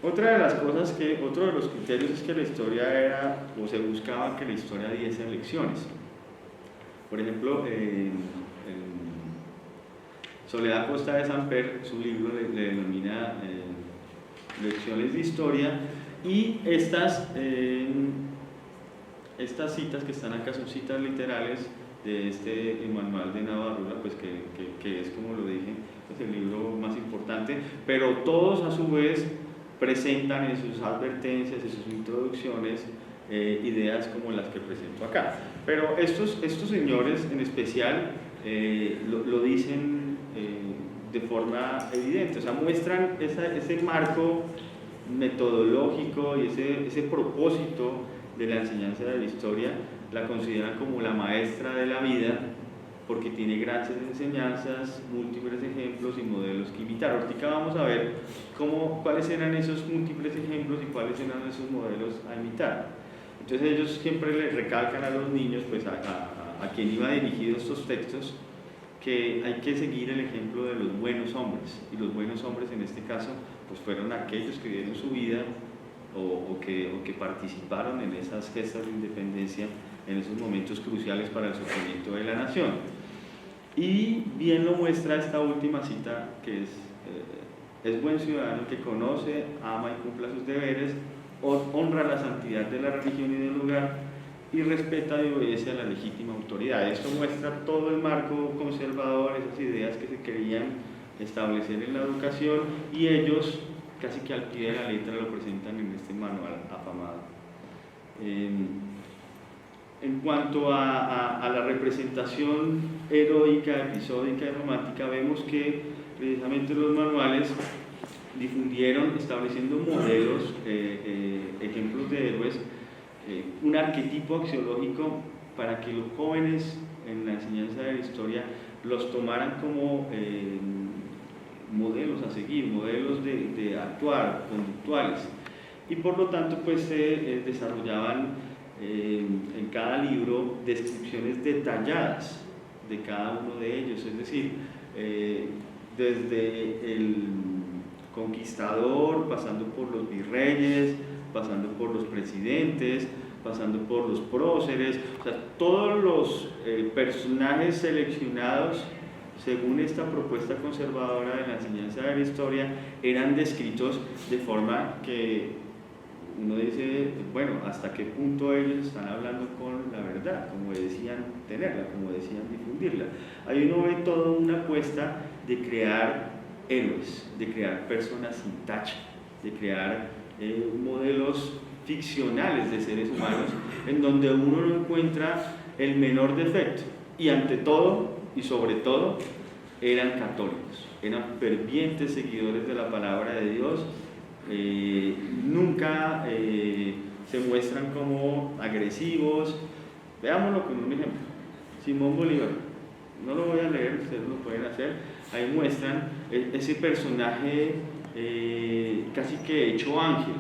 [SPEAKER 3] Otra de las cosas otro de los criterios es que la historia era, o se buscaba que la historia diese lecciones. Por ejemplo, Soledad Costa de Samper, su libro le denomina Lecciones de Historia, y estas citas que están acá son citas literales de este manual de Navarrula, pues que es, como lo dije, pues el libro más importante, pero todos a su vez presentan en sus advertencias, en sus introducciones, ideas como las que presento acá. Pero estos señores en especial lo dicen de forma evidente, o sea, muestran ese marco metodológico y ese propósito de la enseñanza de la historia, la consideran como la maestra de la vida, porque tiene grandes enseñanzas, múltiples ejemplos y modelos que imitar. Ahorita vamos a ver cuáles eran esos múltiples ejemplos y cuáles eran esos modelos a imitar. Entonces ellos siempre les recalcan a los niños, pues a quien iba dirigido estos textos, que hay que seguir el ejemplo de los buenos hombres, y los buenos hombres en este caso pues fueron aquellos que dieron su vida o que participaron en esas gestas de independencia en esos momentos cruciales para el surgimiento de la nación. Y bien lo muestra esta última cita, que es buen ciudadano que conoce, ama y cumpla sus deberes, honra la santidad de la religión y del lugar, y respeta y obedece a la legítima autoridad. Esto muestra todo el marco conservador, esas ideas que se querían establecer en la educación, y ellos casi que al pie de la letra lo presentan en este manual afamado. En cuanto a la representación heroica, episódica y romántica, vemos que precisamente los manuales difundieron, estableciendo modelos, ejemplos de héroes, un arquetipo axiológico para que los jóvenes en la enseñanza de la historia los tomaran como modelos a seguir, modelos de actuar, conductuales, y por lo tanto pues se desarrollaban en cada libro descripciones detalladas de cada uno de ellos, es decir, desde el conquistador, pasando por los virreyes, pasando por los presidentes, pasando por los próceres, o sea, todos los personajes seleccionados según esta propuesta conservadora de la enseñanza de la historia eran descritos de forma que uno dice, bueno, hasta qué punto ellos están hablando con la verdad, como decían tenerla, como decían difundirla. Ahí uno ve toda una apuesta de crear héroes, de crear personas sin tacha, de crear modelos ficcionales de seres humanos en donde uno no encuentra el menor defecto, y ante todo y sobre todo eran católicos, eran fervientes seguidores de la palabra de Dios. Nunca se muestran como agresivos. Veámoslo con un ejemplo: Simón Bolívar, no lo voy a leer, ustedes lo pueden hacer. Ahí muestran ese personaje casi que hecho ángel,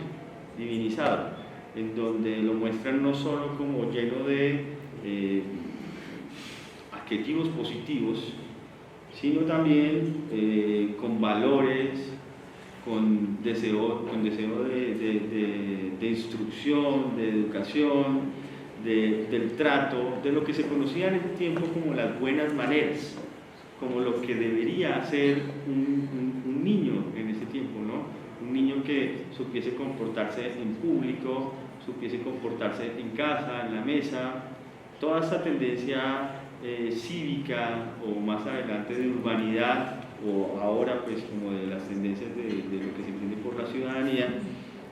[SPEAKER 3] divinizado, en donde lo muestran no solo como lleno de adjetivos positivos, sino también con valores, con deseo de instrucción, de educación, del trato, de lo que se conocía en ese tiempo como las buenas maneras, como lo que debería ser un niño en ese tiempo, ¿no? Un niño que supiese comportarse en público, supiese comportarse en casa, en la mesa. Toda esta tendencia cívica, o más adelante de urbanidad, o ahora pues como de las tendencias de lo que se entiende por la ciudadanía,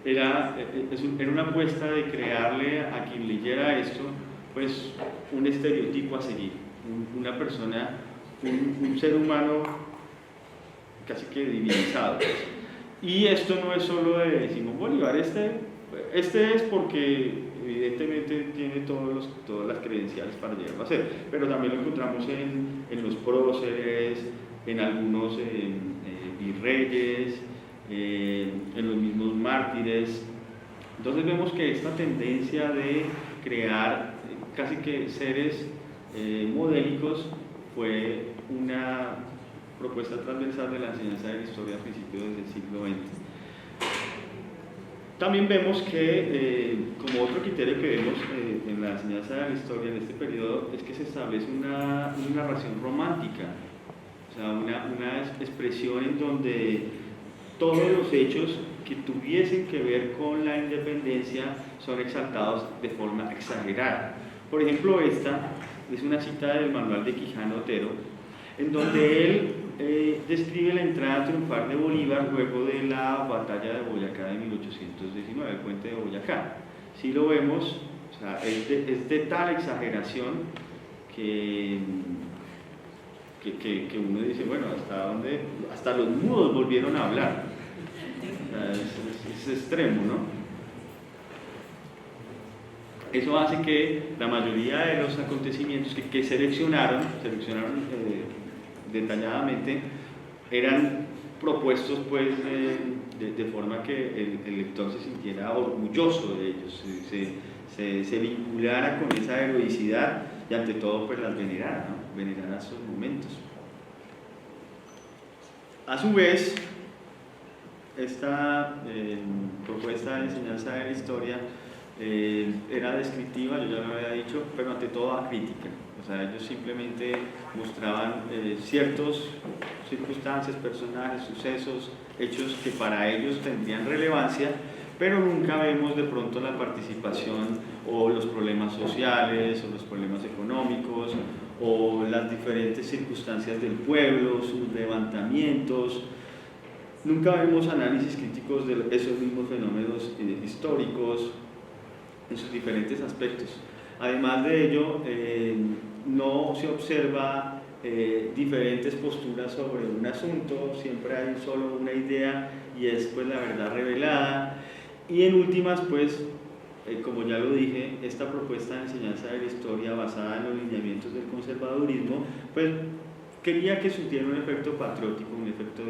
[SPEAKER 3] era una apuesta de crearle a quien leyera esto pues un estereotipo a seguir, una persona, un ser humano casi que divinizado. Y esto no es solo de Simón Bolívar, este es porque evidentemente tiene todas las credenciales para llegarlo a ser, pero también lo encontramos en los próceres, en algunos virreyes, en los mismos mártires. Entonces vemos que esta tendencia de crear casi que seres modélicos fue una propuesta transversal de la enseñanza de la historia a principios del siglo XX. También vemos que, como otro criterio que vemos en la enseñanza de la historia en este periodo, es que se establece una narración romántica, o sea, una expresión en donde todos los hechos que tuviesen que ver con la independencia son exaltados de forma exagerada. Por ejemplo, esta es una cita del manual de Quijano Otero, en donde él describe la entrada triunfal de Bolívar luego de la batalla de Boyacá de 1819, el puente de Boyacá. Si lo vemos, o sea, es de tal exageración que uno dice, bueno, hasta los mudos volvieron a hablar. O sea, es extremo, ¿no? Eso hace que la mayoría de los acontecimientos que seleccionaron detalladamente, eran propuestos pues de forma que el lector se sintiera orgulloso de ellos, se vinculara con esa heroicidad y ante todo pues las venerara, ¿no? Venerara esos momentos. A su vez, esta propuesta de enseñanza de la historia era descriptiva, yo ya lo había dicho, pero ante todo acrítica. O sea, ellos simplemente mostraban ciertas circunstancias, personajes, sucesos, hechos que para ellos tendrían relevancia, pero nunca vemos de pronto la participación o los problemas sociales o los problemas económicos o las diferentes circunstancias del pueblo, sus levantamientos. Nunca vemos análisis críticos de esos mismos fenómenos históricos en sus diferentes aspectos. Además de ello, no se observa diferentes posturas sobre un asunto, siempre hay solo una idea y es pues la verdad revelada. Y en últimas, pues, como ya lo dije, esta propuesta de enseñanza de la historia basada en los lineamientos del conservadurismo, pues quería que surtiera un efecto patriótico, un efecto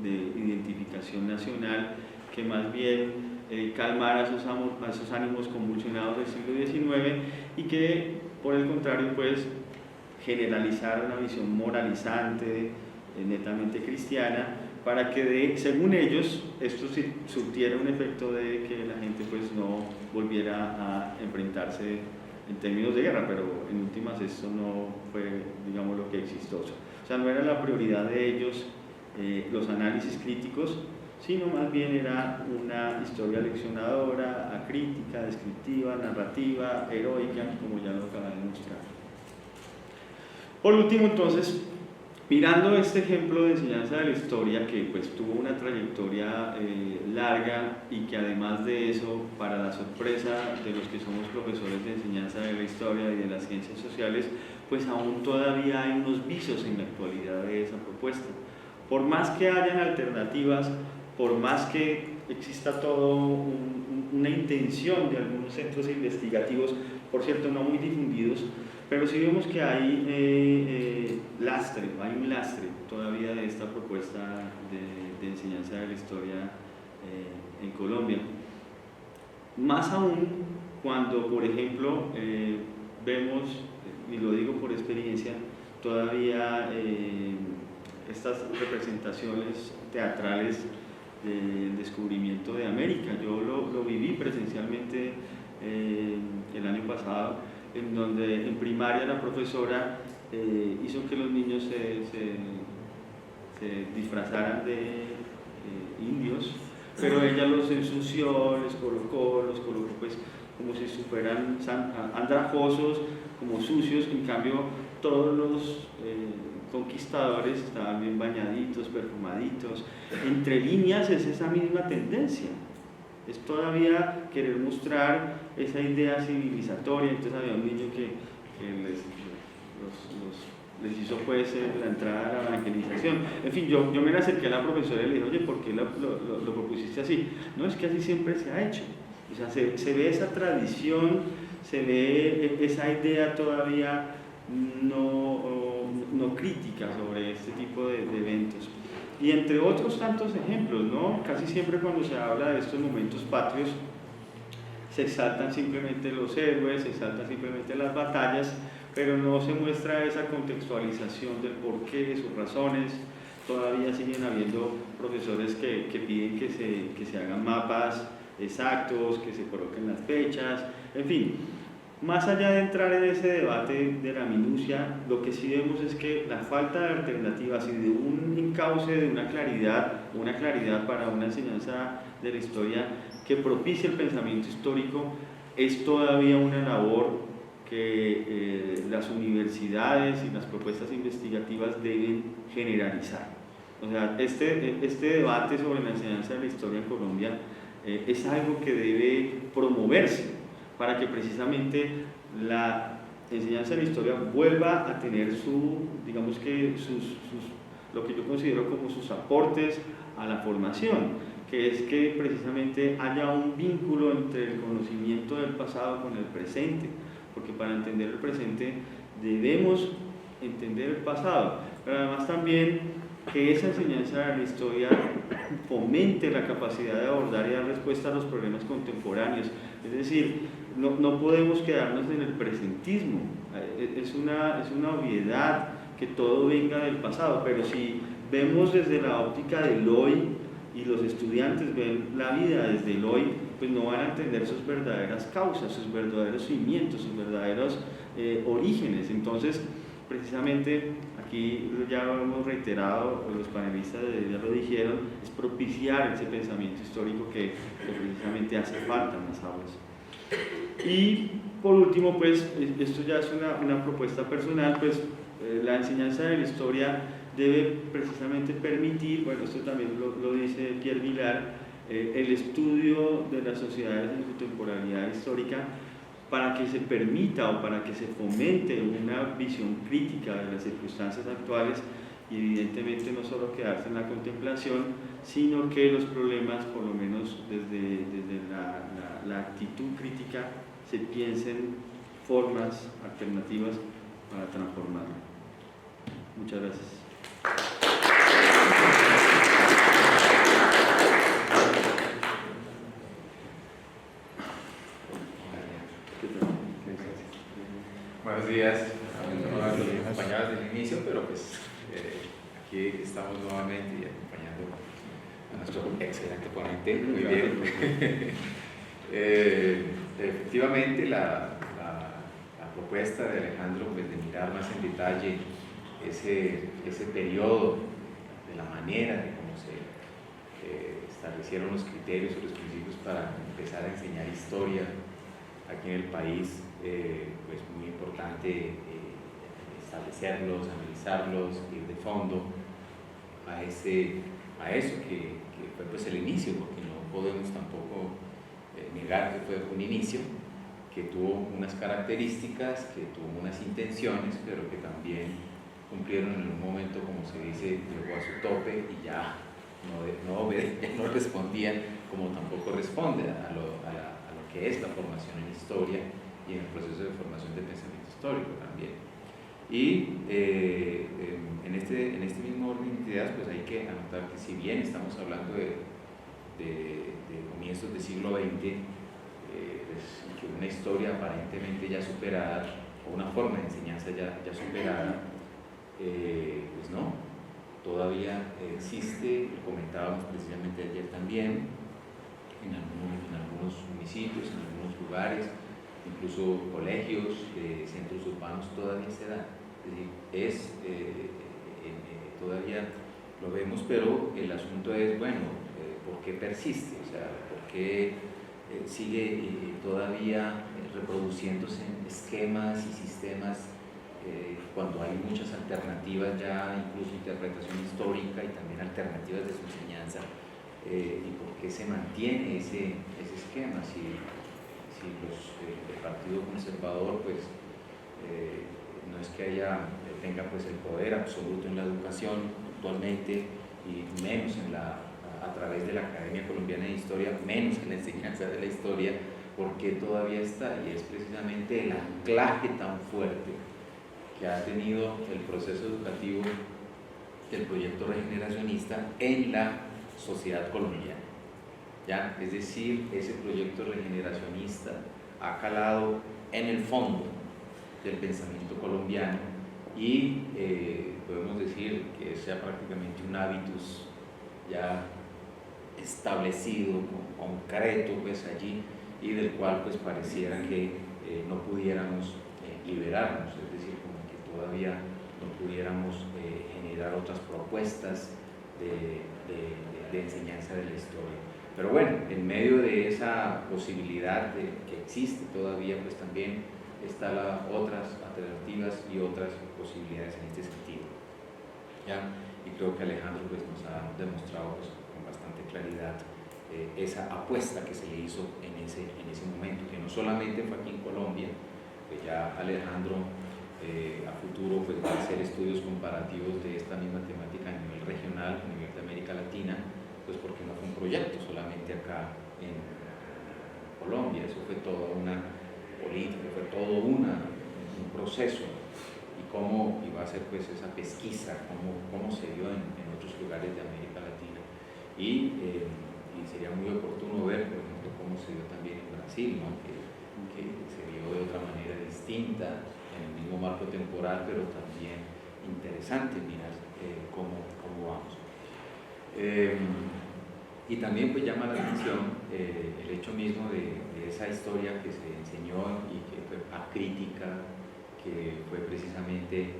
[SPEAKER 3] de identificación nacional, que más bien calmara esos ánimos convulsionados del siglo XIX y que, por el contrario, pues generalizara una visión moralizante, netamente cristiana, para que según ellos esto surtiera un efecto de que la gente pues no volviera a enfrentarse en términos de guerra, pero en últimas esto no fue, digamos, lo que existió. O sea, no era la prioridad de ellos los análisis críticos, sino más bien era una historia leccionadora, acrítica, descriptiva, narrativa, heroica, como ya lo acaba de mostrar. Por último, entonces, mirando este ejemplo de enseñanza de la historia, que pues tuvo una trayectoria larga y que además de eso, para la sorpresa de los que somos profesores de enseñanza de la historia y de las ciencias sociales, pues aún todavía hay unos visos en la actualidad de esa propuesta. Por más que hayan alternativas, por más que exista todo una intención de algunos centros investigativos, por cierto no muy difundidos, pero sí vemos que hay un lastre todavía de esta propuesta de enseñanza de la historia en Colombia. Más aún cuando, por ejemplo, vemos, y lo digo por experiencia, todavía estas representaciones teatrales del descubrimiento de América. Yo lo viví presencialmente el año pasado, en donde en primaria la profesora hizo que los niños se disfrazaran de indios, pero ella los ensució, los colocó pues como si fueran andrajosos, como sucios. En cambio todos los conquistadores estaban bien bañaditos, perfumaditos. Entre líneas es esa misma tendencia, es todavía querer mostrar esa idea civilizatoria. Entonces había un niño que les hizo pues la entrada a la evangelización. En fin, yo me le acerqué a la profesora y le dije, oye, ¿por qué lo propusiste así? No, es que así siempre se ha hecho. O sea, se ve esa tradición, se ve esa idea todavía no crítica sobre este tipo de eventos. Y entre otros tantos ejemplos, ¿no? Casi siempre cuando se habla de estos momentos patrios se exaltan simplemente los héroes, se exaltan simplemente las batallas, pero no se muestra esa contextualización del porqué, sus razones. Todavía siguen habiendo profesores que piden que se hagan mapas exactos, que se coloquen las fechas, en fin. Más allá de entrar en ese debate de la minucia, lo que sí vemos es que la falta de alternativas y de un encauce, de una claridad para una enseñanza de la historia que propicie el pensamiento histórico, es todavía una labor que las universidades y las propuestas investigativas deben generalizar. O sea, este debate sobre la enseñanza de la historia en Colombia es algo que debe promoverse, para que precisamente la enseñanza de la historia vuelva a tener digamos que lo que yo considero como sus aportes a la formación, que es que precisamente haya un vínculo entre el conocimiento del pasado con el presente, porque para entender el presente debemos entender el pasado, pero además también que esa enseñanza de la historia fomente la capacidad de abordar y dar respuesta a los problemas contemporáneos. Es decir, no podemos quedarnos en el presentismo. Es una obviedad que todo venga del pasado, pero si vemos desde la óptica del hoy y los estudiantes ven la vida desde el hoy, pues no van a entender sus verdaderas causas, sus verdaderos cimientos, sus verdaderos orígenes. Entonces, precisamente aquí ya lo hemos reiterado, los panelistas ya lo dijeron, es propiciar ese pensamiento histórico que precisamente hace falta en las aulas. Y por último, pues esto ya es una propuesta personal, pues la enseñanza de la historia debe precisamente permitir, bueno, esto también lo dice Pierre Vilar, el estudio de las sociedades en su temporalidad histórica, para que se permita o para que se fomente una visión crítica de las circunstancias actuales y evidentemente no solo quedarse en la contemplación, sino que los problemas, por lo menos desde la actitud crítica, se piensen formas alternativas para transformarlo. Muchas gracias.
[SPEAKER 2] Buenos días, no los acompañaba desde el inicio, pero pues aquí estamos nuevamente y acompañando acompañando a nuestro excelente ponente. Muy bien. Efectivamente, la propuesta de Alejandro, pues, de mirar más en detalle ese periodo, de la manera de cómo se establecieron los criterios y los principios para empezar a enseñar historia aquí en el país, pues muy importante establecerlos, analizarlos, ir de fondo a eso que fue, pues, el inicio, porque no podemos tampoco negar que fue un inicio que tuvo unas características, que tuvo unas intenciones, pero que también cumplieron en un momento, como se dice, llegó a su tope y ya no respondían, como tampoco responde a lo que es la formación en historia y en el proceso de formación de pensamiento histórico también. Y en este mismo orden de ideas, pues hay que anotar que, si bien estamos hablando de comienzos del siglo XX, que una historia aparentemente ya superada, o una forma de enseñanza ya superada, pues no, todavía existe, lo comentábamos precisamente ayer también, en algunos municipios, en algunos lugares, incluso colegios, centros urbanos, todavía se da. Es decir, todavía lo vemos, pero el asunto es, bueno, ¿por qué persiste? O sea, ¿por qué sigue todavía reproduciéndose en esquemas y sistemas cuando hay muchas alternativas ya, incluso interpretación histórica y también alternativas de su enseñanza? ¿Y por qué se mantiene ese esquema? Si el Partido Conservador, pues, no es que tenga, pues, el poder absoluto en la educación actualmente, y menos a través de la Academia Colombiana de Historia, menos en la enseñanza de la historia, porque todavía está, y es precisamente el anclaje tan fuerte que ha tenido el proceso educativo del proyecto regeneracionista en la sociedad colombiana. ¿Ya? Es decir, ese proyecto regeneracionista ha calado en el fondo del pensamiento colombiano y podemos decir que es ya prácticamente un hábitus ya establecido, concreto, pues, allí, y del cual, pues, pareciera que no pudiéramos liberarnos, es decir, como que todavía no pudiéramos generar otras propuestas de enseñanza de la historia. Pero bueno, en medio de esa posibilidad que existe todavía, pues también están otras alternativas y otras posibilidades en este sentido, ¿ya? Y creo que Alejandro, pues, nos ha demostrado, pues, con bastante claridad esa apuesta que se le hizo en ese momento, que no solamente fue aquí en Colombia, que ya Alejandro a futuro, pues, va a hacer estudios comparativos de esta misma temática a nivel regional, a nivel de América Latina, pues porque no fue un proyecto solamente acá en Colombia, eso fue toda una política, fue todo un proceso, y cómo iba a ser, pues, esa pesquisa, cómo se dio en otros lugares de América Latina, y sería muy oportuno ver, por ejemplo, cómo se dio también en Brasil, ¿no? que se dio de otra manera distinta, en el mismo marco temporal, pero también interesante mirar cómo vamos. Y también, pues, llama la atención el hecho mismo de esa historia que se enseñó y que fue acrítica, que fue precisamente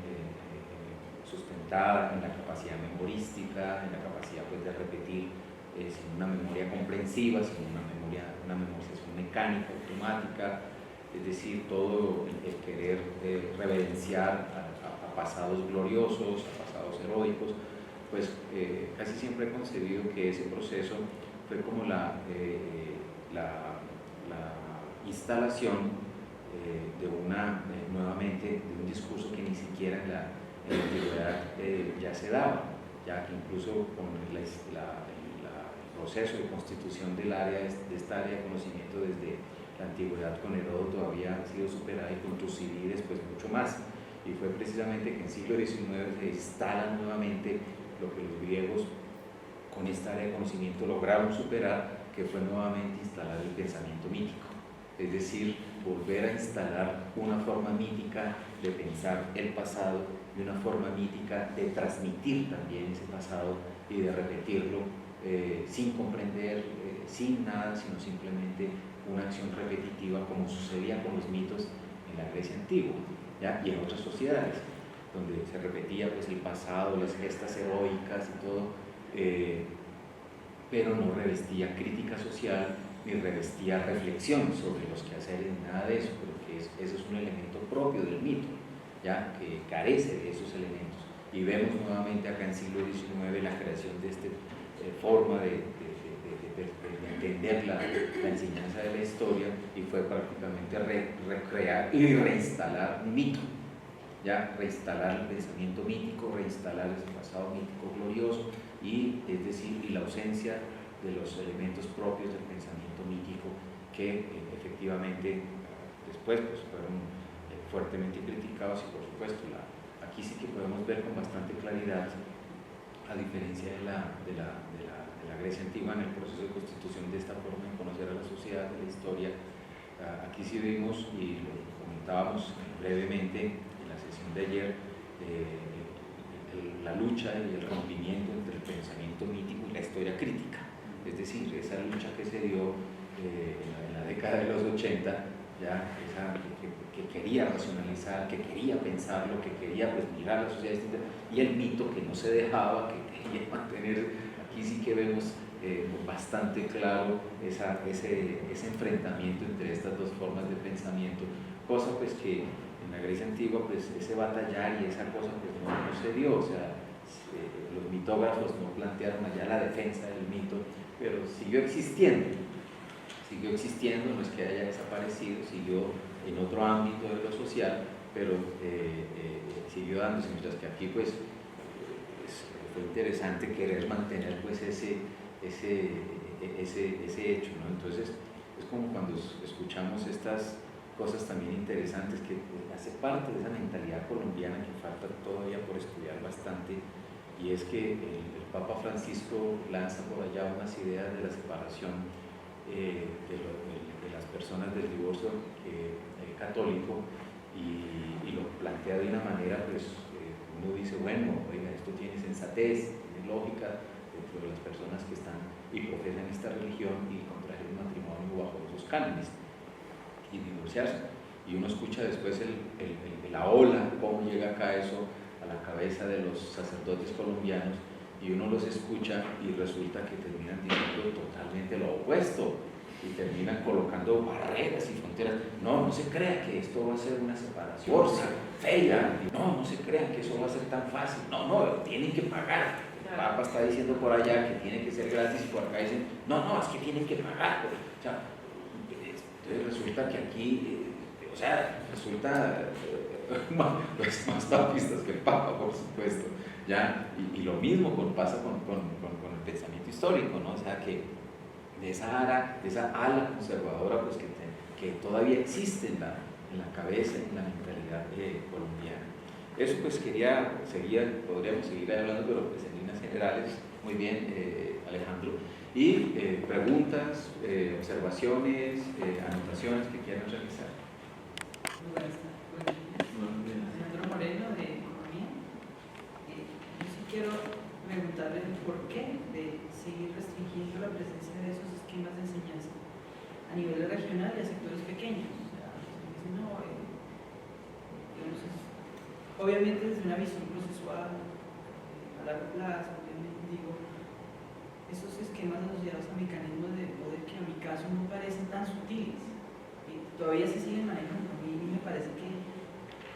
[SPEAKER 2] sustentada en la capacidad memorística, en la capacidad, pues, de repetir sin una memoria comprensiva, sin una memorización mecánica, automática, es decir, todo el querer reverenciar a pasados gloriosos, a pasados heroicos, pues casi siempre he concebido que ese proceso fue como la instalación nuevamente de un discurso que ni siquiera en la antigüedad ya se daba, ya que incluso con el proceso de constitución del área, de esta área de conocimiento desde la antigüedad con Heródoto había sido superada, y con Tucídides, pues, mucho más, y fue precisamente que en el siglo XIX se instala nuevamente lo que los griegos con esta área de conocimiento lograron superar, que fue nuevamente instalar el pensamiento mítico, es decir, volver a instalar una forma mítica de pensar el pasado y una forma mítica de transmitir también ese pasado y de repetirlo sin comprender, sin nada, sino simplemente una acción repetitiva, como sucedía con los mitos en la Grecia antigua, ¿ya? Y en otras sociedades, donde se repetía pues, el pasado, las gestas heroicas y todo, pero no revestía crítica social ni revestía reflexión sobre los quehaceres ni nada de eso, porque eso es un elemento propio del mito, ¿ya? Que carece de esos elementos. Y vemos nuevamente acá en el siglo XIX la creación de esta forma de entender la enseñanza de la historia, y fue prácticamente recrear y reinstalar un mito, ya reinstalar el pensamiento mítico, reinstalar ese pasado mítico glorioso, y es decir, y la ausencia de los elementos propios del pensamiento mítico que efectivamente después pues, fueron fuertemente criticados. Y por supuesto aquí sí que podemos ver con bastante claridad, a diferencia de la Grecia antigua, en el proceso de constitución de esta forma de conocer a la sociedad, de la historia. Aquí sí vimos, y lo comentábamos brevemente en la sesión de ayer, la lucha y el rompimiento entre el pensamiento mítico y la historia crítica, es decir, esa lucha que se dio en la década de los 80, ya esa que quería racionalizar, que quería pensarlo, que quería pues, mirar la sociedad distinta, y el mito que no se dejaba, que quería mantener. Aquí sí que vemos bastante claro ese enfrentamiento entre estas dos formas de pensamiento, cosa pues que en la Grecia antigua pues ese batallar y esa cosa pues no se dio, o sea, los mitógrafos no plantearon allá la defensa del mito, pero siguió existiendo, no es que haya desaparecido, siguió en otro ámbito de lo social, pero siguió dándose, mientras que aquí pues fue interesante querer mantener pues ese hecho, ¿no? Entonces es como cuando escuchamos estas cosas también interesantes que hace parte de esa mentalidad colombiana que falta todavía por estudiar bastante, y es que el Papa Francisco lanza por allá unas ideas de la separación de las personas del divorcio católico, y lo plantea de una manera pues uno dice, bueno, oiga, esto tiene sensatez, tiene lógica dentro de las personas que están y profesan esta religión y contraer un matrimonio bajo esos cánones y divorciarse. Y uno escucha después la ola, cómo llega acá eso a la cabeza de los sacerdotes colombianos, y uno los escucha y resulta que terminan diciendo totalmente lo opuesto, y terminan colocando barreras y fronteras. No se crea que esto va a ser una separación fea, no se crean que eso va a ser tan fácil, no, tienen que pagar. El Papa está diciendo por allá que tiene que ser gratis, y por acá dicen, no, es que tienen que pagar. O sea, entonces resulta que aquí, resulta más papistas que el Papa, por supuesto, ¿ya? Y lo mismo pasa con el pensamiento histórico, ¿no? O sea, que de esa ala conservadora pues, que todavía existe en la cabeza, en la mentalidad colombiana. Eso pues podríamos seguir hablando, pero pues en líneas generales. Muy bien, Alejandro. Y preguntas, observaciones, anotaciones que quieran realizar.
[SPEAKER 4] Alejandro Moreno, de Economía. Yo sí quiero preguntarle el porqué de seguir restringiendo la presencia de esos esquemas de enseñanza a nivel regional y a sectores pequeños. O sea, obviamente desde una visión procesual a largo plazo, obviamente digo, esos esquemas asociados a mecanismos de poder que a mi caso no parecen tan sutiles y todavía se siguen manejando. A mí me parece que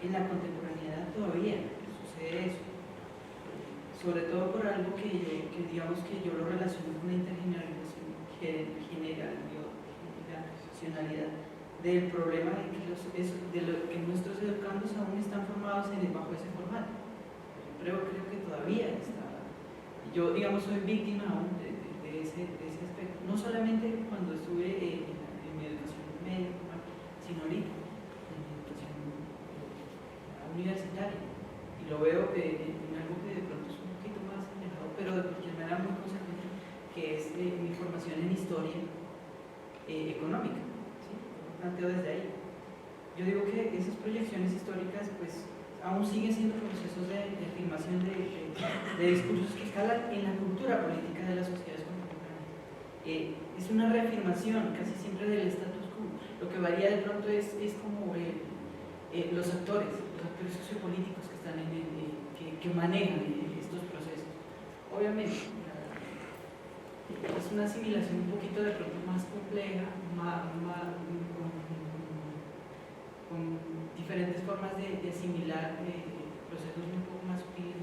[SPEAKER 4] en la contemporaneidad todavía sucede eso, sobre todo por algo que yo lo relaciono con la intergeneracionalidad del problema de que nuestros educandos aún están formados bajo ese formato. Creo que todavía está. Yo, soy víctima aún de ese aspecto, no solamente cuando estuve en mi educación media, sino ahorita, en mi educación universitaria. Y lo veo en algo que de pronto es un poquito más alejado, pero porque me da muy consecuente, que es mi formación en historia económica. ¿Sí? Lo planteo desde ahí. Yo digo que esas proyecciones históricas pues aún siguen siendo procesos de afirmación de discursos que calan en la cultura política de las sociedades contemporáneas. Es una reafirmación casi siempre del status quo. Lo que varía de pronto es como los actores sociopolíticos que están que manejan estos procesos. Obviamente, es una asimilación un poquito de pronto más compleja, con diferentes formas de asimilar procesos un poco más sutiles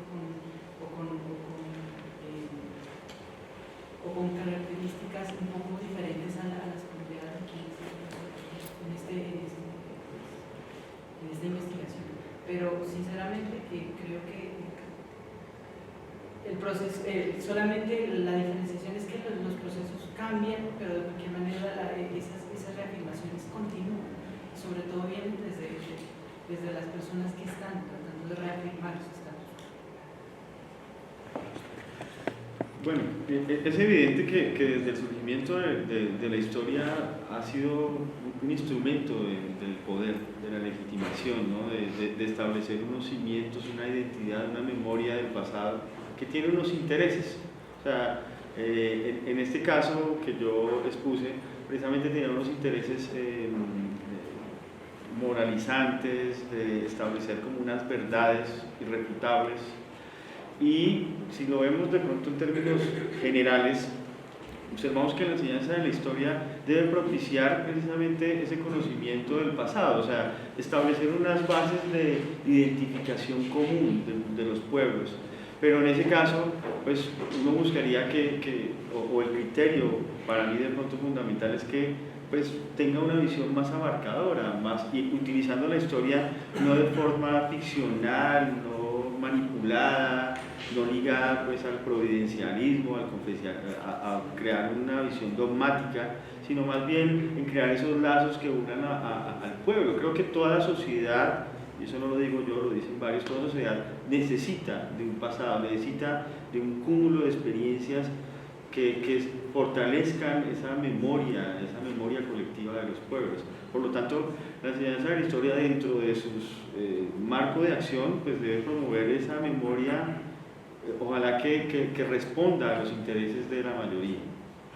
[SPEAKER 4] o con características un poco diferentes a las planteadas aquí en esta investigación. Pero sinceramente creo que el proceso, solamente la diferenciación es que los procesos cambian, pero de cualquier manera esas reafirmaciones continúan, sobre todo vienen desde las personas que están tratando de reafirmar su estatus.
[SPEAKER 3] Bueno, es evidente que desde el surgimiento de la historia ha sido un instrumento del poder, de la legitimación, ¿no? de establecer unos cimientos, una identidad, una memoria del pasado que tiene unos intereses. O sea, en este caso que yo expuse, precisamente tenía unos intereses moralizantes, de establecer como unas verdades irrefutables. Y si lo vemos de pronto en términos generales, observamos que la enseñanza de la historia debe propiciar precisamente ese conocimiento del pasado, o sea, establecer unas bases de identificación común de los pueblos. Pero en ese caso, pues uno buscaría o el criterio para mí de pronto fundamental es que pues tenga una visión más abarcadora, y utilizando la historia no de forma ficcional, no manipulada, no ligada pues al providencialismo, a crear una visión dogmática, sino más bien en crear esos lazos que unan al pueblo. Creo que toda sociedad, y eso no lo digo yo, lo dicen varios, toda sociedad necesita de un pasado, necesita de un cúmulo de experiencias que fortalezcan esa memoria colectiva de los pueblos. Por lo tanto, la enseñanza de la historia dentro de sus marco de acción pues debe promover esa memoria, ojalá que responda a los intereses de la mayoría,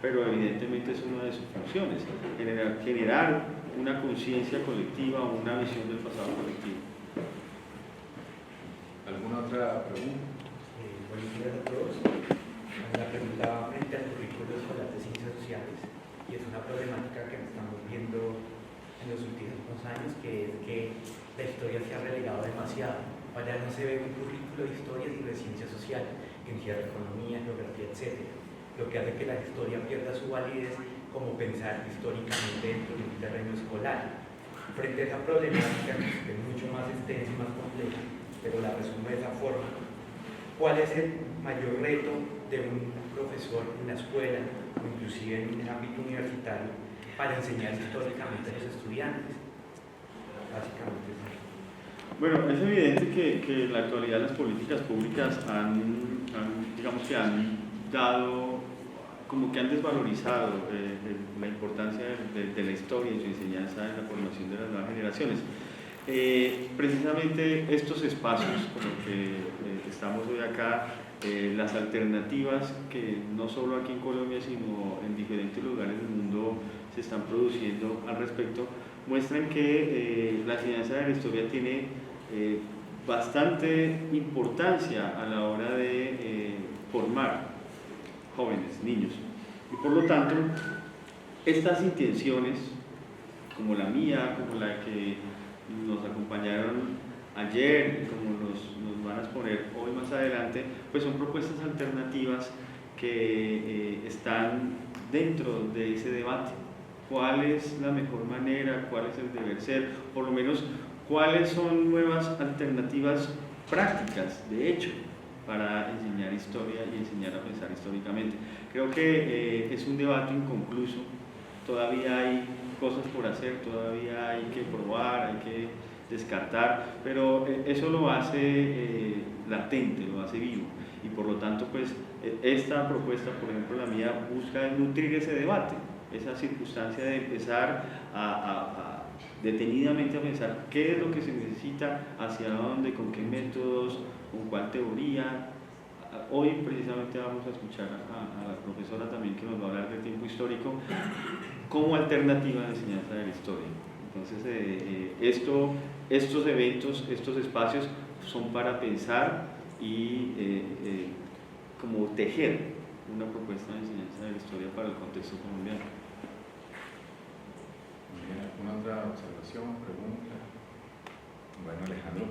[SPEAKER 3] pero evidentemente es una de sus funciones, generar una conciencia colectiva o una visión del pasado colectivo.
[SPEAKER 2] ¿Alguna otra pregunta?
[SPEAKER 5] Buenos días a todos. La pregunta va frente al currículo escolar de Ciencias Sociales y es una problemática que estamos viendo en los últimos años, que es que la historia se ha relegado demasiado. Ahora no se ve un currículo de historia sino de Ciencias Sociales que encierra economía, geografía, etc. Lo que hace que la historia pierda su validez como pensar históricamente dentro de un terreno escolar. Frente a esa problemática, que es mucho más extensa y más compleja, pero la resumo de esa forma, ¿cuál es el mayor reto de un profesor en la escuela o inclusive en el ámbito universitario para enseñar históricamente a los estudiantes? Básicamente es eso.
[SPEAKER 3] Bueno, es evidente que en la actualidad las políticas públicas digamos que han dado, como que han desvalorizado la importancia de la historia y su enseñanza en la formación de las nuevas generaciones. Precisamente estos espacios, como que estamos hoy acá, las alternativas que no solo aquí en Colombia, sino en diferentes lugares del mundo se están produciendo al respecto, muestran que la enseñanza de la historia tiene bastante importancia a la hora de formar jóvenes, niños. Y por lo tanto, estas intenciones, como la mía, como la que nos acompañaron ayer, como nos van a exponer hoy más adelante, pues son propuestas alternativas que están dentro de ese debate. ¿Cuál es la mejor manera? ¿Cuál es el deber ser? Por lo menos, ¿cuáles son nuevas alternativas prácticas, de hecho, para enseñar historia y enseñar a pensar históricamente? Creo que es un debate inconcluso, todavía hay cosas por hacer, todavía hay que probar, hay que descartar, pero eso lo hace latente, lo hace vivo, y por lo tanto pues esta propuesta, por ejemplo la mía, busca nutrir ese debate, esa circunstancia de empezar a detenidamente a pensar qué es lo que se necesita, hacia dónde, con qué métodos, con cuál teoría. Hoy precisamente vamos a escuchar a la profesora también, que nos va a hablar del tiempo histórico como alternativa de enseñanza de la historia. Entonces estos eventos, estos espacios son para pensar y como tejer una propuesta de enseñanza de la historia para el contexto colombiano.
[SPEAKER 2] Muy bien, ¿alguna otra observación, pregunta? Bueno, Alejandro.